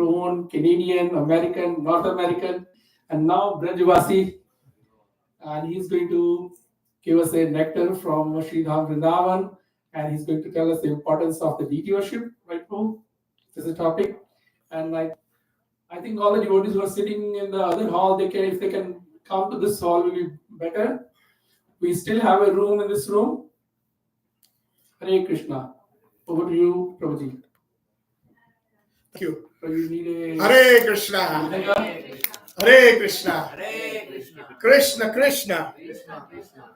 own Canadian, American, North American, and now Brajvasi. And he's going to give us a nectar from Sri Dham Vrindavan, and he's going to tell us the importance of the deity worship. Right, Prabhu? This is the topic. And I think all the devotees who are sitting in the other hall, if they can come to this hall, will be better. We still have a room in this room. Hare Krishna. Over to you, Prabhuji. Thank you. So you need a Hare Krishna. Hare Krishna. Krishna Krishna.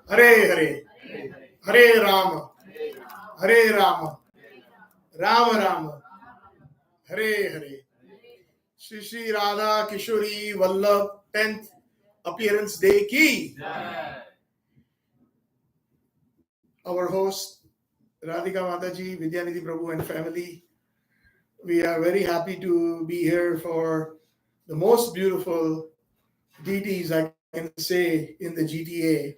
Hare Hare. Hare Rama. Hare Rama. Rama Rama. Hare Hare. Shri Shri Radha Kishori Vallabh 10th appearance day ki. Our host Radhika Mataji, Vidyanidhi Prabhu and family. We are very happy to be here for the most beautiful deities I can say in the GTA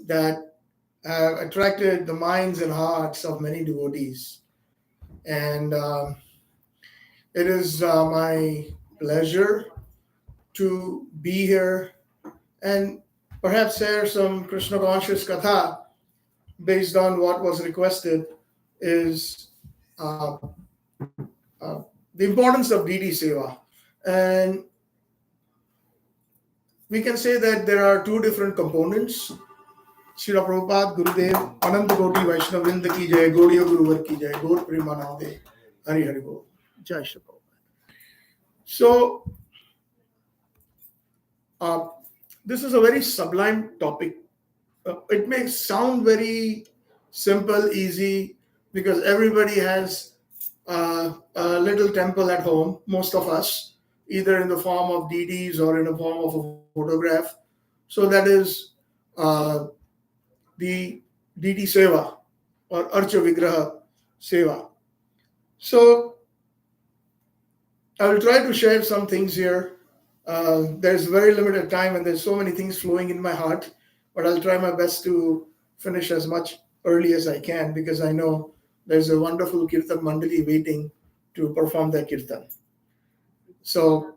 that have attracted the minds and hearts of many devotees. And it is my pleasure to be here and perhaps share some Krishna conscious katha based on what was requested is the importance of deity seva. And we can say that there are two different components. Srila Prabhupada, Gurudev, Ananta Koti Vaishnava Siddhanta ki jai, Gaudiya Guruvar ki jai, Gaur Premanande, Hari Hari Bol. Jai Shri Prabhupada. So, this is a very sublime topic. It may sound very simple, easy, because everybody has a little temple at home, most of us, either in the form of deities or in the form of a photograph. So that is the deity seva or Archa Vigraha seva. So I will try to share some things here. There's very limited time and there's so many things flowing in my heart, but I'll try my best to finish as much early as I can because I know there's a wonderful Kirtan Mandali waiting to perform their Kirtan. So,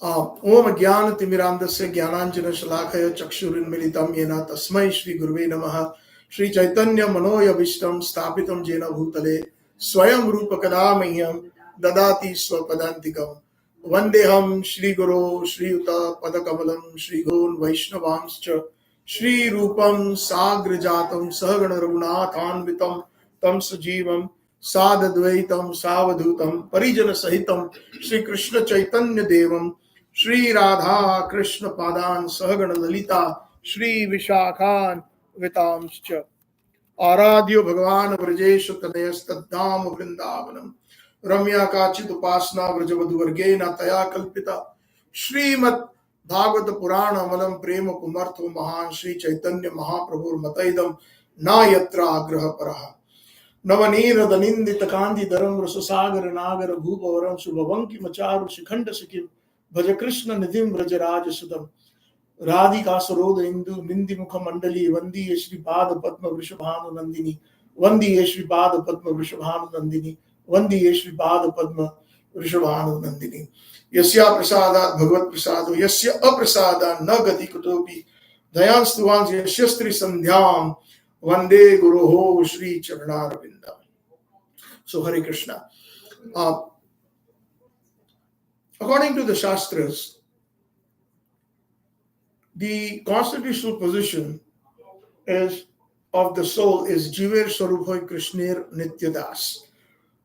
Om Jnana Timirandasya Jnananjana Shalakaya Chakshurin Militam Yena Tasmai Shri Guruve Namaha Shri Chaitanya Manoya Vishtam Stapitam Jena Bhutale Swayam Rupa Kadamahyam Dadati Swapadantikam Vandeham Shri Guru Shri Uta Padakamalam Shri Gurun Vaishnavanscha Shri Rupam Sagrajatam Sahagana Raghunathanvitam Tam Sajivam Sadadvaitam Savadhutam Parijana Sahitam Shri Krishna Chaitanya Devam Shri Radha Krishna Padan Sahagana Lalita Shri Vishakhan Vitamscha Aradhyo Bhagavan Vrajesha Tanayas Taddham Vrindavanam Ramya Kachit Upasna Vrajavadvargena Taya Kalpita Shrimat Bhagavata Purana Malam Prema Pumartho Mahan Shri Chaitanya Mahaprabhur Mataidam Na Yatra Agraha Paraha Navanira Danindita Kandi Dharam Rasasagar Nagara Bhupavaram Subhavanki Macharu Shikhanda Sikim Bhaja Krishna Nidhim Vrajaraja Sudam Radhika Saroda Indu Nindi Mukha Mandali Vandi Shri Pada Padma Vrishabhanu Nandini Vandi Shri Pada Padma Vrishabhanu Nandini Vandi Shri Pada Padma Vrishabhanu Nandini Yasya Prasadat Bhagavat Prasado Yasya Aprasada Nagati Kutopi Dayanstuvans Yashyastri Sandhyam Vande Guruho Shri Charanaravindam. So Hare Krishna. According to the Shastras, the constitutional position is of the soul is Jiver Swaruphoy Krishnir Nityadas.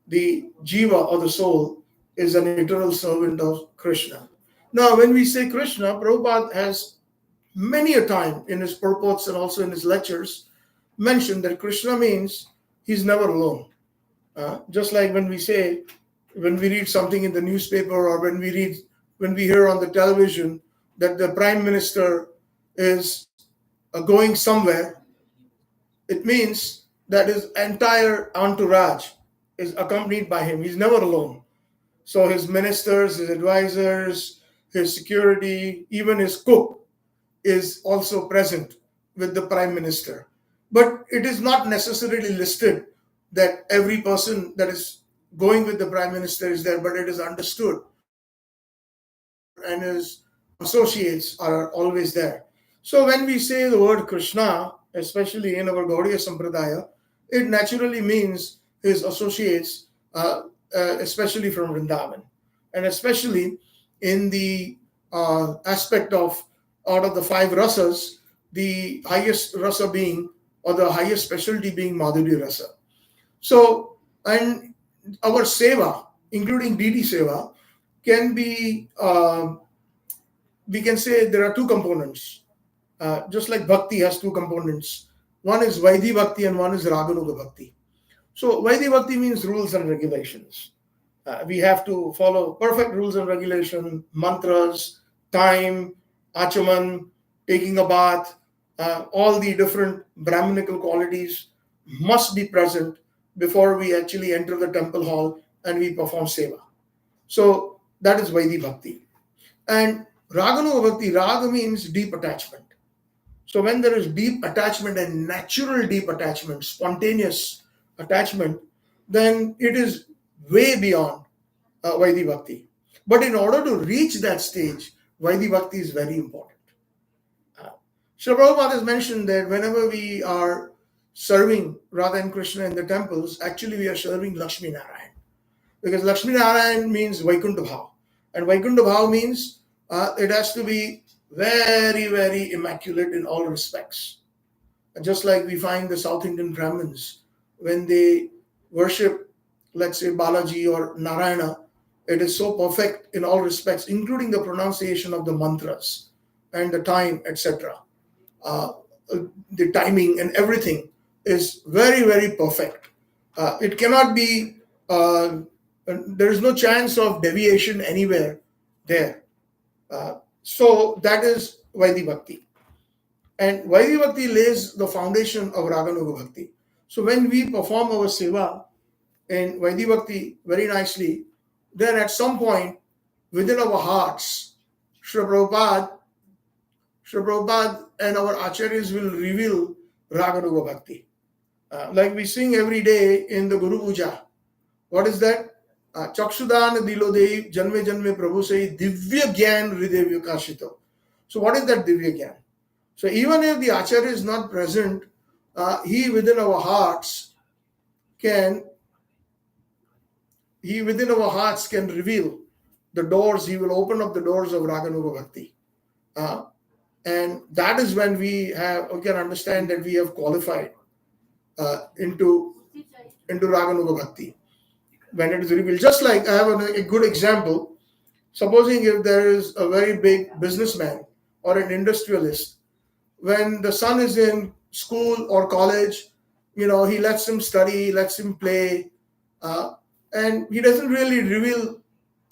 The Jiva or the soul is an eternal servant of Krishna. Now, when we say Krishna, Prabhupada has many a time in his purports and also in his lectures mentioned that Krishna means he's never alone. Just like when we read something in the newspaper or when we hear on the television that the Prime Minister is going somewhere, it means that his entire entourage is accompanied by him. He's never alone. So his ministers, his advisors, his security, even his cook is also present with the Prime Minister. But it is not necessarily listed that every person that is going with the Prime Minister is there, but it is understood and his associates are always there. So when we say the word Krishna, especially in our Gaudiya Sampradaya, it naturally means his associates, especially from Vrindavan, and especially in the aspect of out of the 5 rasas, the highest rasa being, or the highest specialty being Madhurya rasa. So, and our seva, including DD seva, can be, we can say there are 2 components. Just like bhakti has 2 components. One is Vaidhi Bhakti and one is Raganuga Bhakti. So Vaidhi Bhakti means rules and regulations. We have to follow perfect rules and regulation, mantras, time, achaman, taking a bath, all the different Brahminical qualities must be present before we actually enter the temple hall and we perform seva. So that is Vaidhi Bhakti. And Raganuga Bhakti, Raga means deep attachment. So when there is deep attachment and natural deep attachment, spontaneous attachment, then it is way beyond Vaidhi Bhakti. But in order to reach that stage, Vaidhi Bhakti is very important. Srila Prabhupada has mentioned that whenever we are serving Radha and Krishna in the temples, actually we are serving Lakshmi Narayan. Because Lakshmi Narayan means Vaikuntha Bhav. And Vaikuntha Bhav means it has to be very, very immaculate in all respects. Just like we find the South Indian Brahmins, when they worship, let's say, Balaji or Narayana, it is so perfect in all respects, including the pronunciation of the mantras and the time, etc. The timing and everything is very, very perfect. It cannot be, there is no chance of deviation anywhere there. So that is Vaidhi Bhakti. And Vaidhi Bhakti lays the foundation of Raganuga Bhakti. So when we perform our seva in Vaidhi Bhakti very nicely, then at some point within our hearts, Srila Prabhupada and our acharyas will reveal Raganuga Bhakti. Like we sing every day in the Guru Puja. What is that? Chakshudan Dilodei Janme Janme Prabhu say Divya Gyan Hriday Vikashito. So what is that Divya Gyan? So even if the Acharya is not present, he within our hearts can reveal the doors. He will open up the doors of Raganuga Bhakti. And that is when we can understand that we have qualified into Raganuga Bhakti. When it is revealed. Just like I have a good example. Supposing if there is a very big businessman or an industrialist, when the son is in school or college, he lets him study, lets him play, and he doesn't really reveal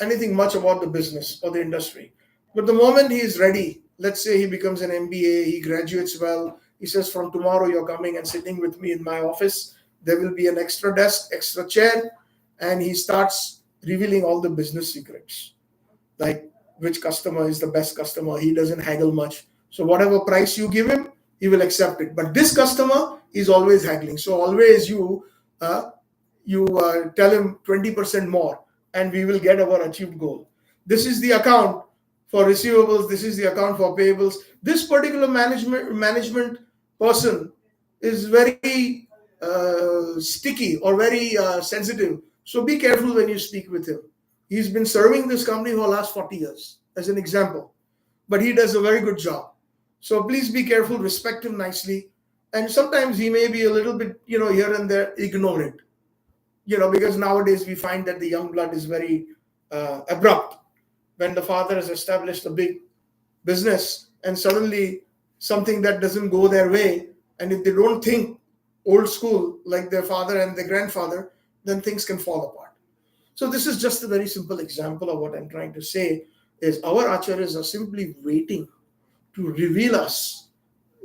anything much about the business or the industry. But the moment he is ready, let's say he becomes an MBA, he graduates well, he says, from tomorrow you're coming and sitting with me in my office, there will be an extra desk, extra chair, and he starts revealing all the business secrets, like which customer is the best customer. He doesn't haggle much. So whatever price you give him, he will accept it. But this customer is always haggling. So always you tell him 20% more, and we will get our achieved goal. This is the account for receivables. This is the account for payables. This particular management person is very sticky or very sensitive. So be careful when you speak with him. He's been serving this company for the last 40 years, as an example. But he does a very good job. So please be careful, respect him nicely. And sometimes he may be a little bit, here and there, ignore it. Because nowadays we find that the young blood is very abrupt. When the father has established a big business and suddenly something that doesn't go their way, and if they don't think old school like their father and their grandfather, then things can fall apart. So this is just a very simple example of what I'm trying to say is our acharyas are simply waiting to reveal us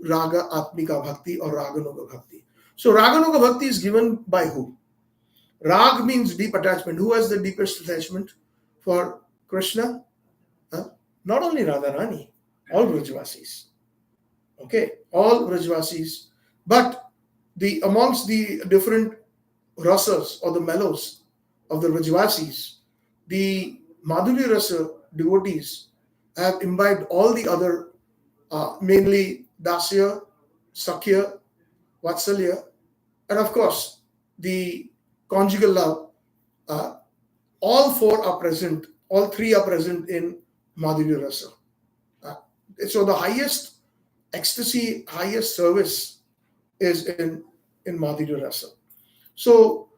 Raga Atmika Bhakti or Raganuga Bhakti. So Raganuga Bhakti is given by who? Rag means deep attachment. Who has the deepest attachment for Krishna? Not only Radharani, all Vrajvasis. Okay, all Vrajvasis. But amongst the different rasas or the mellows, of the Vrajavasis, the Madhurya Rasa devotees have imbibed all the other, mainly Dasya, Sakhya, Vatsalya, and of course the conjugal love. Uh, all three are present in Madhurya Rasa. So the highest ecstasy, highest service is in Madhurya Rasa. So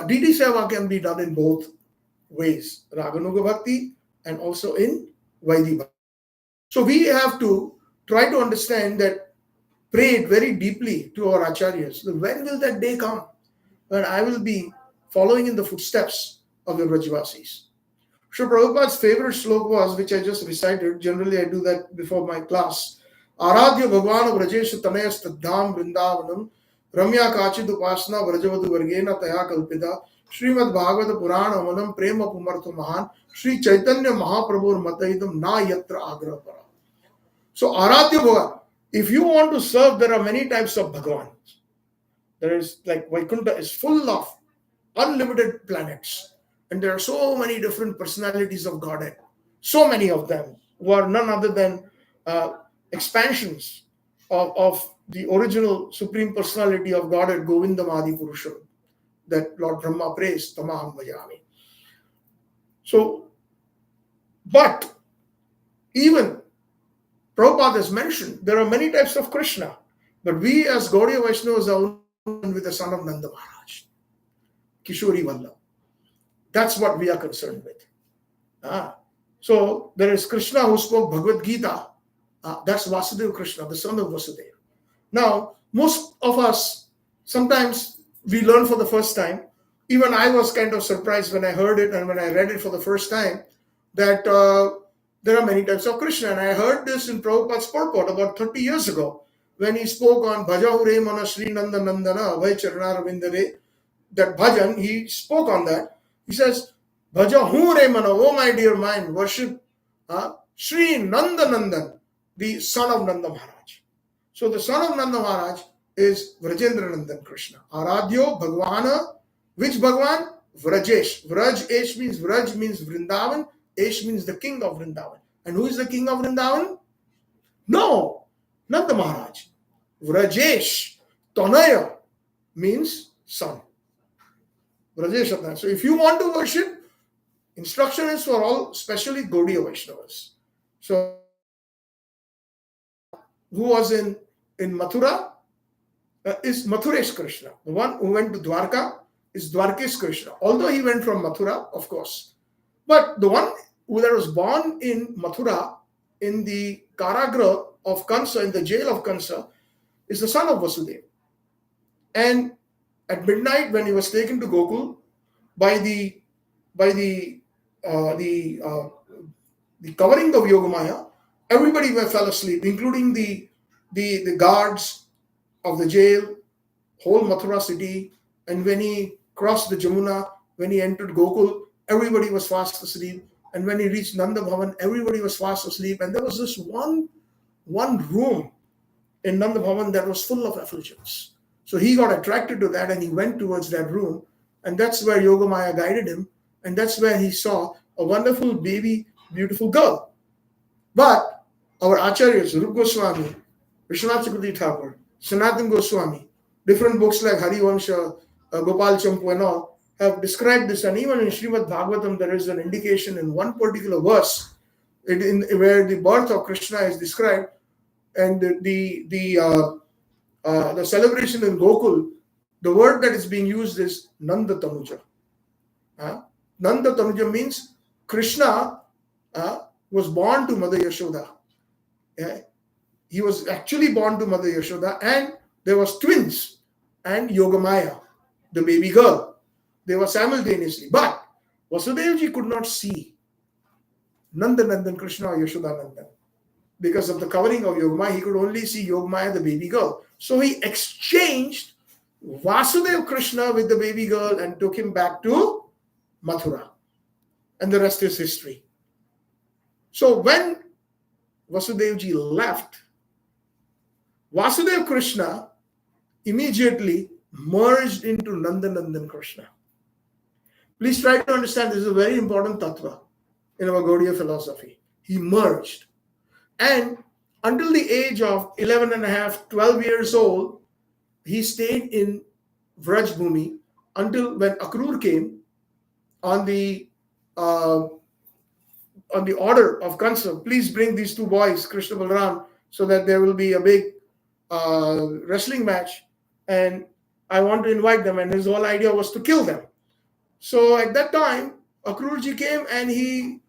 Deity Seva can be done in both ways, Raganuga Bhakti and also in Vaidhi Bhakti. So we have to try to understand that, pray it very deeply to our acharyas. When will that day come when I will be following in the footsteps of the Vrajavasis? So Prabhupada's favorite slok was, which I just recited. Generally, I do that before my class. Aradhya Bhagwan Vrajeshu Tanayas Tadham Vrindavanam Ramya Kachid Upasna Vrajavadu Vargena Taya Kalpita Srimad Bhagavata Purana Amanam Prema Pumartha Mahan Sri Chaitanya Mahaprabhur Mataidam Na Yatra Agra Para. So Aradhya Bhagwan, if you want to serve, there are many types of Bhagwan. There is, like, Vaikuntha is full of unlimited planets. And there are so many different personalities of Godhead. So many of them who are none other than expansions of the original Supreme Personality of Godhead, Govindam Adi Purusham, that Lord Brahma praised, Tamaham Vajami. So, but even Prabhupada has mentioned there are many types of Krishna, but we as Gaudiya Vaishnavas are only with the son of Nanda Maharaj, Kishori Vallabh. That's what we are concerned with. So there is Krishna who spoke Bhagavad Gita. That's Vasudeva Krishna, the son of Vasudeva. Now, most of us, sometimes we learn for the first time. Even I was kind of surprised when I heard it and when I read it for the first time, that there are many types of Krishna. And I heard this in Prabhupada's purport about 30 years ago, when he spoke on Bhajahure Mana Sri Nanda Nandana Vai Charana Ravindare. That bhajan, he spoke on that. He says, Bhajahure Mana, oh my dear mind, worship Sri Nanda Nandan, the son of Nanda Maharaj. So the son of Nanda Maharaj is Vrajendra Nandan Krishna. Aradhyo Bhagwana. Which Bhagwan? Vrajesh. Vraj Esh means Vraj means Vrindavan. Esh means the king of Vrindavan. And who is the king of Vrindavan? No, Nanda Maharaj. Vrajesh. Tanaya means son. Vrajesh Tanaya. So if you want to worship, instruction is for all, especially Gaudiya Vaishnavas. So who was in Mathura is Mathuresh Krishna. The one who went to Dwarka is Dwarkesh Krishna. Although he went from Mathura, of course. But the one who that was born in Mathura, in the Karagra of Kansa, in the jail of Kansa, is the son of Vasudeva. And at midnight, when he was taken to Gokul by the covering of Yogamaya, everybody fell asleep, including the guards of the jail, whole Mathura city. And when he crossed the Jamuna, when he entered Gokul, everybody was fast asleep. And when he reached Nanda Bhavan, everybody was fast asleep. And there was this one room in Nanda Bhavan that was full of effulgence. So he got attracted to that and he went towards that room. And that's where Yogamaya guided him. And that's where he saw a wonderful baby, beautiful girl. But our acharyas, Rup Goswami, Vishwanath Chakravarti Thakur, Sanatan Goswami, different books like Harivamsha, Gopal Champu and all, have described this. And even in Srimad Bhagavatam, there is an indication in one particular verse where the birth of Krishna is described. And the celebration in Gokul, the word that is being used is Nanda Tanuja. Nanda Tanuja means Krishna was born to Mother Yashoda. He was actually born to Mother Yashoda, and there was twins and Yogamaya, the baby girl. They were simultaneously. But Vasudevji could not see Nanda Nandan Krishna or Yashoda Nandan. Because of the covering of Yogamaya, he could only see Yogamaya, the baby girl. So he exchanged Vasudeva Krishna with the baby girl and took him back to Mathura. And the rest is history. So when Vasudevji left, Vasudeva Krishna immediately merged into Nanda Nandan Krishna. Please try to understand, this is a very important tattva in our Gaudiya philosophy. He merged. And until the age of 11 and a half, 12 years old, he stayed in Vraj Bhumi until when Akrur came on the uh, order of Kansa. Please bring these two boys, Krishna Balram, so that there will be a big wrestling match. And I want to invite them. And his whole idea was to kill them. So at that time, Akrurji came and he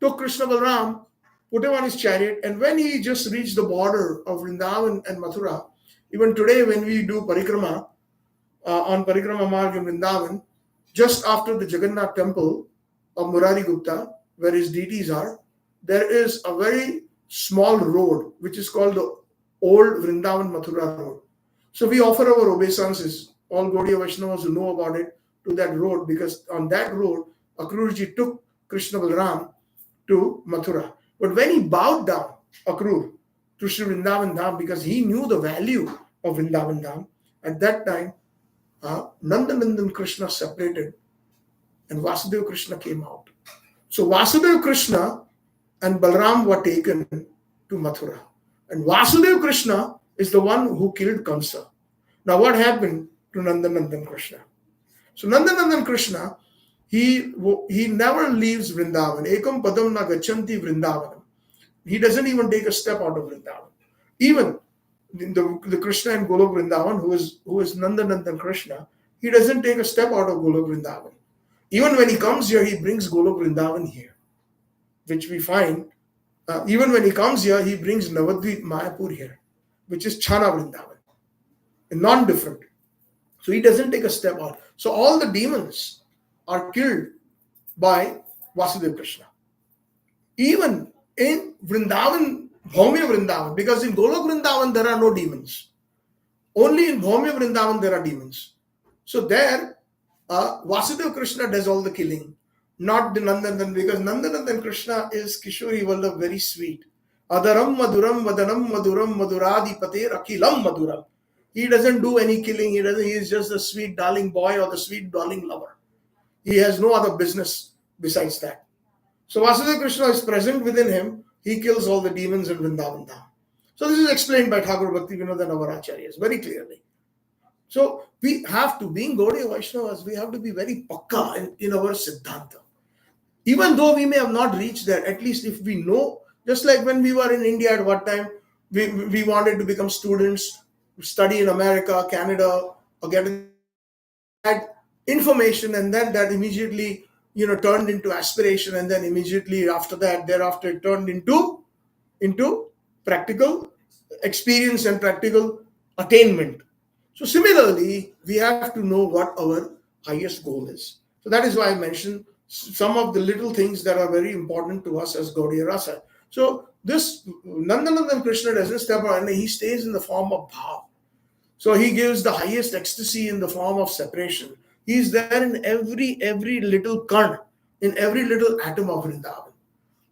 took Krishna Balram, put him on his chariot, and when he just reached the border of Vrindavan and Mathura, even today when we do parikrama on Parikrama Marg in Vrindavan, just after the Jagannath temple of Murari Gupta, where his deities are, there is a very small road which is called the Old Vrindavan Mathura Road. So we offer our obeisances, all Gaudiya Vaishnavas who know about it, to that road, because on that road, Akrurji took Krishna Balram to Mathura. But when he bowed down, Akrur, to Sri Vrindavan Dham, because he knew the value of Vrindavan Dham, at that time, Nandanandan Krishna separated and Vasudeva Krishna came out. So Vasudeva Krishna and Balram were taken to Mathura. And Vasudeva Krishna is the one who killed Kamsa. Now what happened to Nandanandan Krishna? So Nandanandan Krishna, he never leaves Vrindavan. Ekam padam na gachanti Vrindavanam. He doesn't even take a step out of Vrindavan. Even the Krishna in Golok Vrindavan, who is Nandanandan Krishna, he doesn't take a step out of Golok Vrindavan. Even when he comes here, he brings Golok Vrindavan here, which we find. Even when he comes here, he brings Navadvip Mayapur here, which is Chhana Vrindavan, non-different. So he doesn't take a step out. So all the demons are killed by Vasudeva Krishna. Even in Vrindavan, Bhaumya Vrindavan, because in Golok Vrindavan there are no demons. Only in Bhaumya Vrindavan there are demons. So there, Vasudeva Krishna does all the killing, not the Nandanandan, because Nandanandan Krishna is Kishori Vallabh, very sweet. Adaram Maduram Vadanam Maduram Maduradi Pater Akilam Maduram. He doesn't do any killing. He is just the sweet darling boy or the sweet darling lover. He has no other business besides that. So Vasudeva Krishna is present within him. He kills all the demons in Vrindavan Dham. So this is explained by Thakur Bhakti Vinod and our acharyas very clearly. So we have to, being Gaudiya Vaishnavas, we have to be very pakka in our Siddhanta. Even though we may have not reached there, at least if we know, just like when we were in India at what time, we wanted to become students, study in America, Canada, or get that information, and then that immediately turned into aspiration, and then immediately thereafter it turned into practical experience and practical attainment. So similarly, we have to know what our highest goal is. So that is why I mentioned some of the little things that are very important to us as Gaudiya Rasa. So this Nandanandan Krishna doesn't step out, and he stays in the form of bhav. So he gives the highest ecstasy in the form of separation. He is there in every little karn, in every little atom of Vrindavan.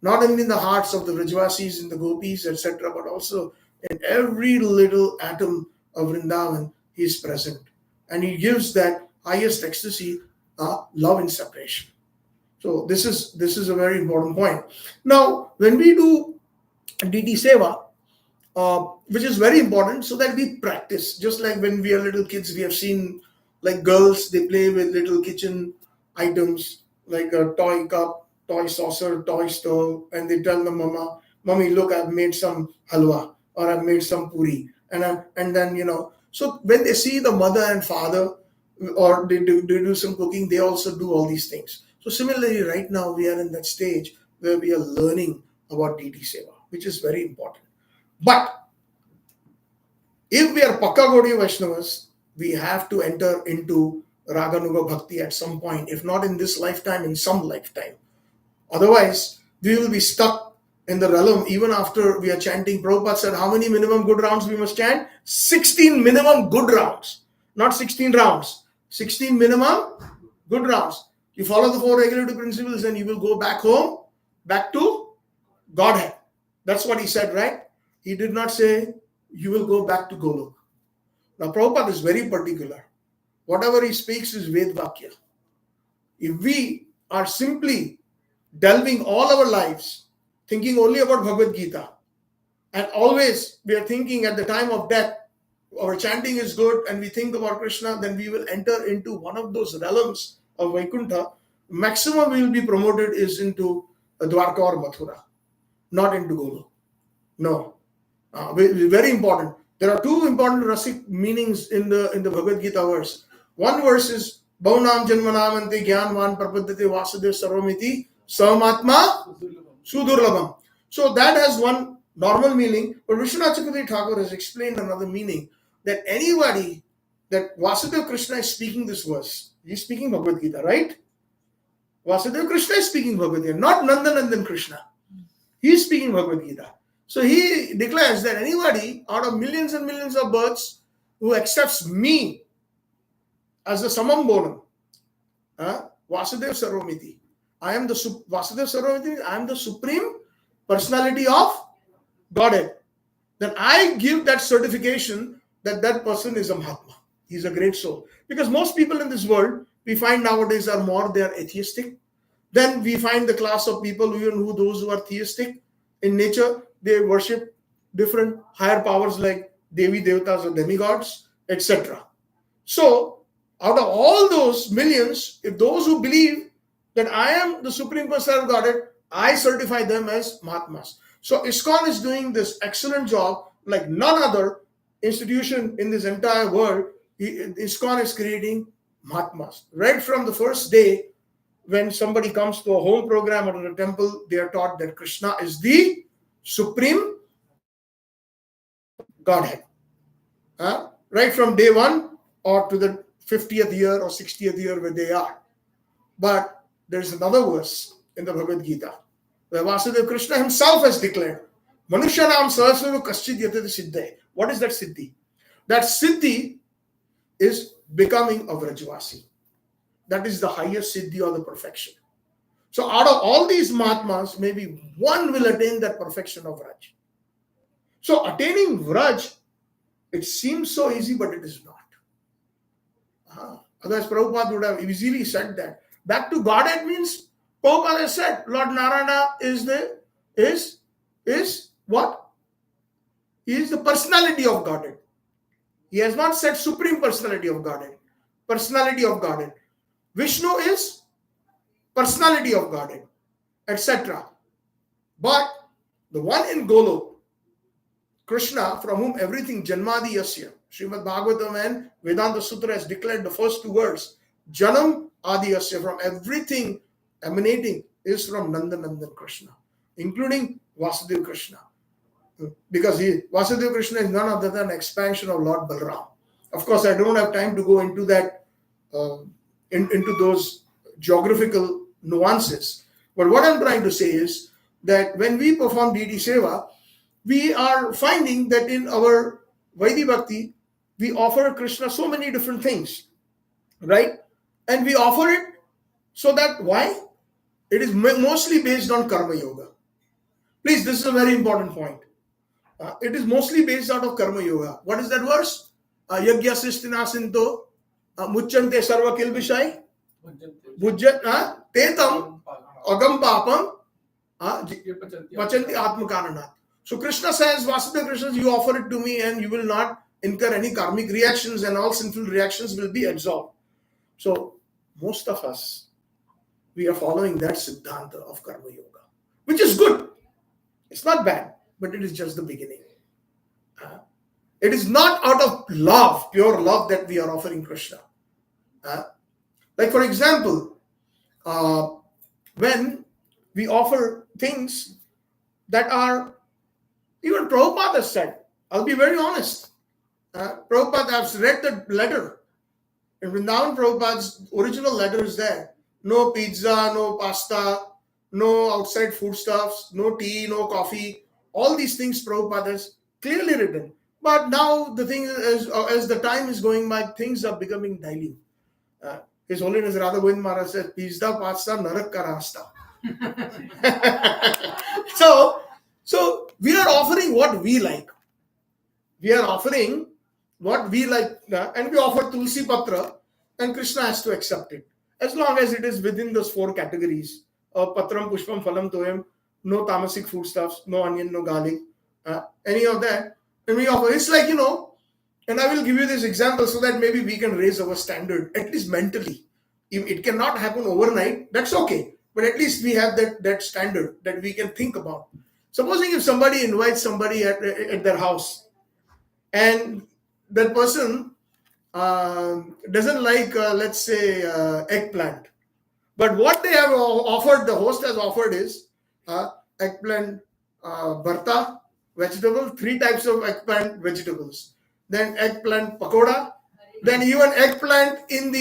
Not only in the hearts of the Vrajvasis and the Gopis, etc., but also in every little atom of Vrindavan, he is present. And he gives that highest ecstasy, love in separation. So this is a very important point. Now, when we do Deity Seva, which is very important, so that we practice. Just like when we are little kids, we have seen like girls, they play with little kitchen items like a toy cup, toy saucer, toy stove, and they tell the mama, "Mommy, look, I've made some halwa or I've made some puri," and then So when they see the mother and father, or they do some cooking, they also do all these things. So similarly, right now we are in that stage where we are learning about Deity Seva, which is very important. But if we are Pakka Gaudiya Vaishnavas, we have to enter into Raganuga Bhakti at some point, if not in this lifetime, in some lifetime. Otherwise, we will be stuck in the realm even after we are chanting. Prabhupada said, how many minimum good rounds we must chant? 16 minimum good rounds. Not 16 rounds. 16 minimum good rounds. You follow the 4 regulative principles and you will go back home, back to Godhead. That's what he said, right? He did not say you will go back to Golok. Now, Prabhupada is very particular. Whatever he speaks is Ved Vakya. If we are simply delving all our lives thinking only about Bhagavad Gita, and always we are thinking at the time of death, our chanting is good and we think about Krishna, then we will enter into one of those realms of Vaikuntha. Maximum we will be promoted is into Dwarka or Mathura, not into Golu. No. Very important. There are two important rasic meanings in the Bhagavad Gita verse. One verse is Bhaunam Janmanamante Gyanvan Prapaddate Vasudev Sarvamiti Samaatma Sudurlabham. So that has one normal meaning, but Vishwanath Chakravarti Thakur has explained another meaning, that anybody, that Vasudeva Krishna is speaking this verse. He is speaking Bhagavad Gita, right? Vasudeva Krishna is speaking Bhagavad Gita, not Nandanandan Krishna. He is speaking Bhagavad Gita. So he declares that anybody out of millions and millions of births who accepts me as the Samam Bonam, Vasudeva Sarvamiti, I am the Vasudeva Sarvamiti, I am the supreme personality of Godhead. Then I give that certification that that person is a Mahatma. He's a great soul. Because most people in this world, we find nowadays they are atheistic. Then we find the class of people, even those who are theistic in nature, they worship different higher powers like Devi, Devatas or demigods, etc. So, out of all those millions, if those who believe that I am the Supreme Personality of Godhead, I certify them as Mahatmas. So, ISKCON is doing this excellent job like none other institution in this entire world. ISKCON is creating Mahatmas. Right from the first day, when somebody comes to a home program or to a temple, they are taught that Krishna is the Supreme Godhead. Right from day one or to the 50th year or 60th year where they are. But there's another verse in the Bhagavad Gita where Vasudeva Krishna himself has declared, Manushyanam sahasrava kaschid yatati siddhe. What is that siddhi? That siddhi is becoming a Vrajvasi. That is the highest siddhi or the perfection. So out of all these Mahatmas, maybe one will attain that perfection of Vraj. So attaining Vraj, it seems so easy, but it is not. Otherwise, Prabhupada would have easily said that. Back to Godhead means, Prabhupada has said, Lord Narayana is what? He is the personality of Godhead. He has not said supreme personality of Godhead. Personality of Godhead. Vishnu is personality of Godhead, etc. But the one in Golok, Krishna, from whom everything Janmadi Yasya, Srimad Bhagavatam and Vedanta Sutra has declared the first two words, Janam Adi Yasya, from everything emanating is from Nandanandan Krishna, including Vasudeva Krishna. Because Vasudeva Krishna is none other than an expansion of Lord Balram. Of course, I don't have time to go into that, into those geographical nuances. But what I'm trying to say is that when we perform deity seva, we are finding that in our Vaidhi Bhakti, we offer Krishna so many different things, right? And we offer it so that, why? It is mostly based on Karma Yoga. Please, this is a very important point. It is mostly based out of Karma Yoga. What is that verse? Yagya Sistina Sinto Muchante Sarva Kilbishai Bujjat Tetam Agam Papam Pachanti Atmakaranat. So Krishna says, Vasudeva Krishna, you offer it to me and you will not incur any karmic reactions and all sinful reactions will be absorbed. So most of us, we are following that Siddhanta of Karma Yoga, which is good. It's not bad, but it is just the beginning. It is not out of love, pure love, that we are offering Krishna. Like for example, when we offer things that are, even Prabhupada said, I'll be very honest. Prabhupada, I've read the letter. In Vrindavan, Prabhupada's original letter is there. No pizza, no pasta, no outside foodstuffs, no tea, no coffee. All these things Prabhupada has clearly written. But now the thing is, as the time is going by, things are becoming dilute. His Holiness Radha Govind Maharaj said, pizza, pasta, narak ka rasta. So we are offering what we like. We are offering what we like, and we offer Tulsi Patra, and Krishna has to accept it. as long as it is within those 4 categories. Patram, Pushpam, Phalam, Toyam, no tamasic foodstuffs, no onion, no garlic, any of that. And we offer, it's like, and I will give you this example so that maybe we can raise our standard, at least mentally. If it cannot happen overnight, that's okay. But at least we have that standard that we can think about. Supposing if somebody invites somebody at their house and that person doesn't like, let's say, eggplant. But what they have offered, the host has offered is eggplant bharta, vegetable, 3 types of eggplant vegetables. Then eggplant pakoda. Then even eggplant in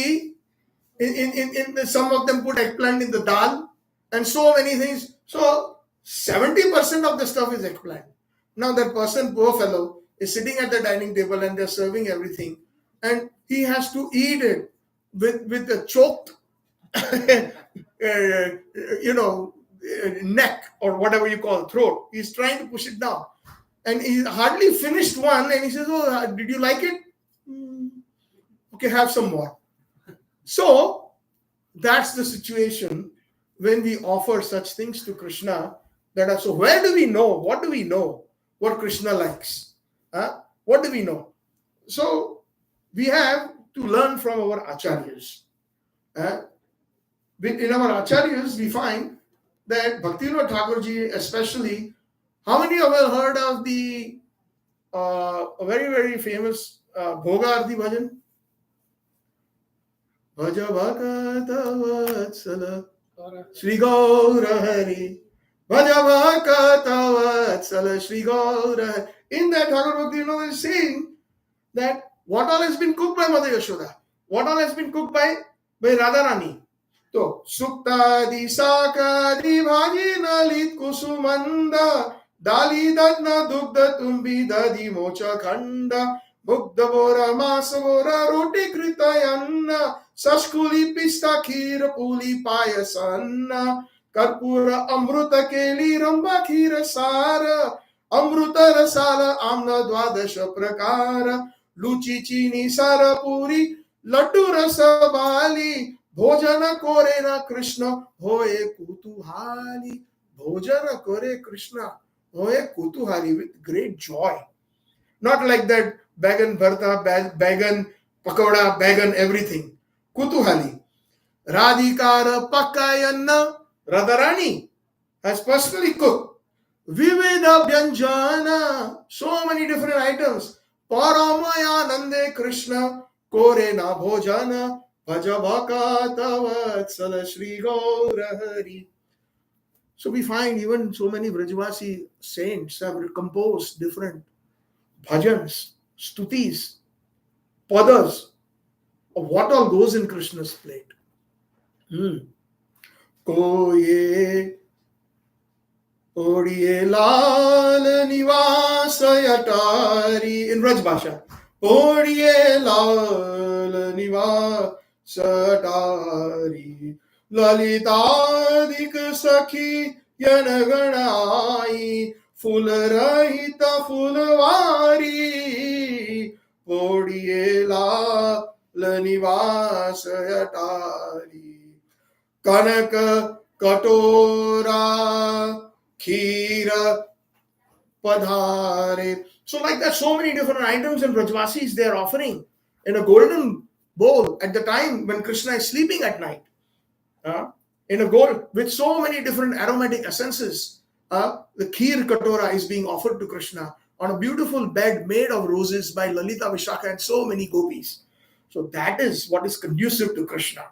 some of them put eggplant in the dal and so many things. So 70% of the stuff is eggplant. Now that person, poor fellow, is sitting at the dining table and they're serving everything, and he has to eat it with a choked neck or whatever you call throat. He's trying to push it down, and he hardly finished one, and he says, "Oh, did you like it? Okay, have some more." So that's the situation when we offer such things to Krishna. So where do we know? What do we know? What Krishna likes? What do we know? So we have to learn from our acharyas. In our acharyas, we find that Bhaktivinoda Thakurji, especially, how many of you heard of the very, very famous Bhoga Arti Bhajan? Bhaja Bhakata Vatsala Shri Gaura Hari Bhaja Bhakata Vatsala Shri Gaura Hari. In that, Thakur Bhaktivinoda is saying that what all has been cooked by Mother Yashoda, what all has been cooked by Radharani. So, Suktadi Sakadi Bhaji Nalit Kusumanda Dali Dadna Dugda Tumbi Dadi Mocha Khanda Mugda Bora Masa Bora Roti Kritayanna Sashkuli Pista Khira Puli Payasanna Karpura Amruta Keli Ramba Khira Sara Amruta Rasala Amna Dwadasha Prakara Luchi Chini Sara Puri Laddu Rasa Bali Bhojana kore na Krishna hoye kutuhali. Bhojana kore Krishna hoye kutuhali, with great joy. Not like that bagan bharta, bagan pakoda, bagan everything. Kutuhali. Radhikara pakayanna. Radharani has personally cooked. Vivida Byanjana. So many different items. Paramayanande Krishna kore na bhojana. Bhaja Bhakata Vatsala Shri Gaura Hari. So we find even so many Vrajavasi saints have composed different bhajans, stutis, padas of what all goes in Krishna's plate. Koye Oriye Lal Nivasayatari in Braj Bhasha. Oriye Lal Nivasayatari Satari Lalitadik Sakhi Yanaganai Fularahita Fulvari Podiela Lanivasayatari Kanaka Katora Khira Padhare. So like that, so many different items and Brajvasis they are offering in a golden bowl at the time when Krishna is sleeping at night, in a gold with so many different aromatic essences. The kheer katora is being offered to Krishna on a beautiful bed made of roses by Lalita Vishaka and so many gopis. So that is what is conducive to Krishna.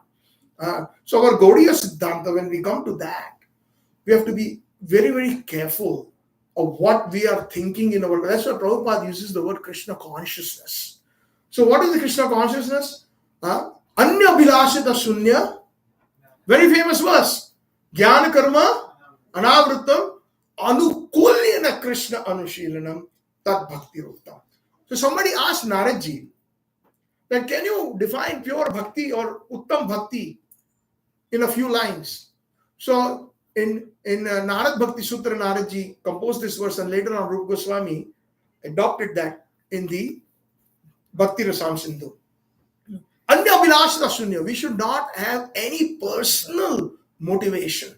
So our Gaudiya Siddhanta, when we come to that, we have to be very, very careful of what we are thinking in our. That's why Prabhupada uses the word Krishna consciousness. So what is the Krishna consciousness? Anya Bilashita Shunya, very famous verse. Jnana Karma Anavrittam Anukulyana Krishna Anushilanam Tat Bhakti Ruktam. So somebody asked Naradji that can you define pure bhakti or Uttam Bhakti in a few lines? So in Narad Bhakti Sutra, Naradji composed this verse, and later on Rupa Goswami adopted that in the Bhakti Rasam Sindhu. Anya Abhinashata Shunya. We should not have any personal motivation.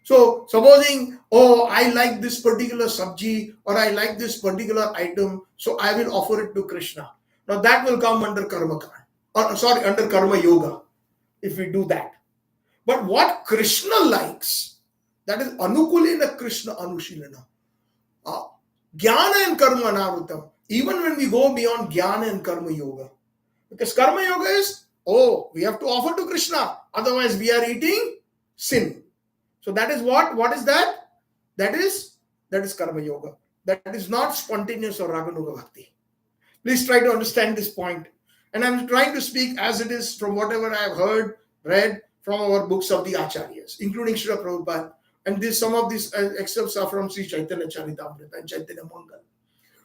So, supposing, oh, I like this particular sabji or I like this particular item, so I will offer it to Krishna. Now that will come under karma, under karma yoga, if we do that. But what Krishna likes, that is anukulena Krishna anushilana. Jnana and karma anarutam. Even when we go beyond jnana and karma yoga. Because karma yoga is, oh, we have to offer to Krishna. Otherwise we are eating sin. So that is what? What is that? That is karma yoga. That is not spontaneous or raganuga bhakti. Please try to understand this point. And I'm trying to speak as it is from whatever I have heard, read from our books of the Acharyas, including Srila Prabhupada. And some of these excerpts are from Sri Chaitanya Charitamrita and Chaitanya Mangal.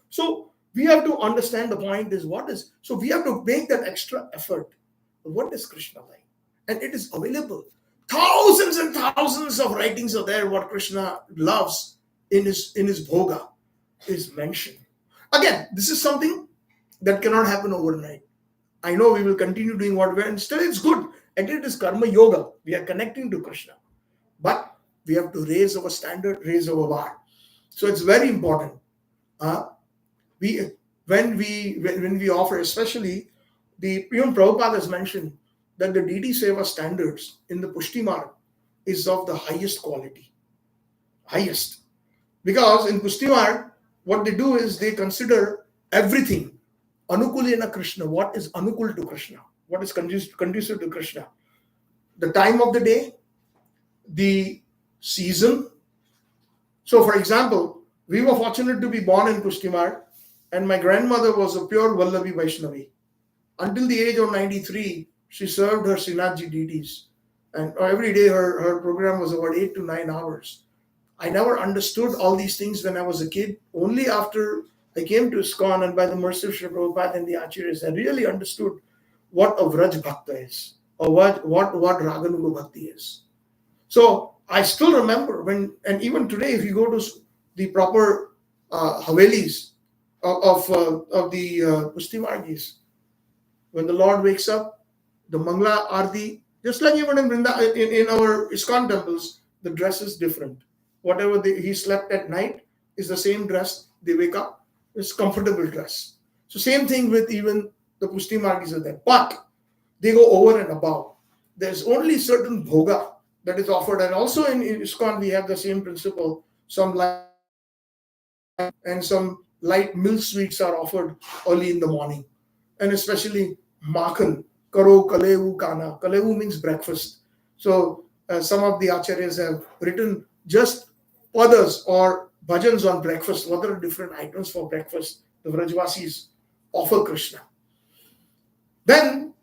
So we have to understand the point is what is. So we have to make that extra effort. What is Krishna like? And it is available. Thousands and thousands of writings are there. What Krishna loves in his bhoga is mentioned. Again, this is something that cannot happen overnight. I know we will continue doing what we're, and still it's good. And it is karma yoga. We are connecting to Krishna. But we have to raise our standard, raise our bar. So it's very important. When we offer, especially even Prabhupada has mentioned that the Deity Seva standards in the Pushti Marg is of the highest quality. Highest. Because in Pushti Marg, what they do is they consider everything. Anukulena Krishna, what is anukul to Krishna? What is conducive to Krishna? The time of the day, the season. So for example, we were fortunate to be born in Pushti Marg, and my grandmother was a pure Vallabhi Vaishnavi. Until the age of 93, she served her Srinathji deities. And every day her program was about 8 to 9 hours. I never understood all these things when I was a kid. Only after I came to ISKCON and by the mercy of Srila Prabhupada and the Acharyas, I really understood what a Vraj Bhakta is, or what Raganuga Bhakti is. So I still remember when, and even today, if you go to the proper Havelis of the Pushti Margis, when the Lord wakes up, the Mangla Arti, just like even in our ISKCON temples, the dress is different. Whatever he slept at night is the same dress. They wake up, it's comfortable dress. So same thing with even the Pushti Margis are there. But they go over and above. There's only certain bhoga that is offered. And also in ISKCON, we have the same principle. Some light and some light milk sweets are offered early in the morning. And especially makhan, karo kalevu kana. Kalevu means breakfast. So some of the acharyas have written just padas or bhajans on breakfast. What are different items for breakfast the Vrajvasis offer Krishna? Then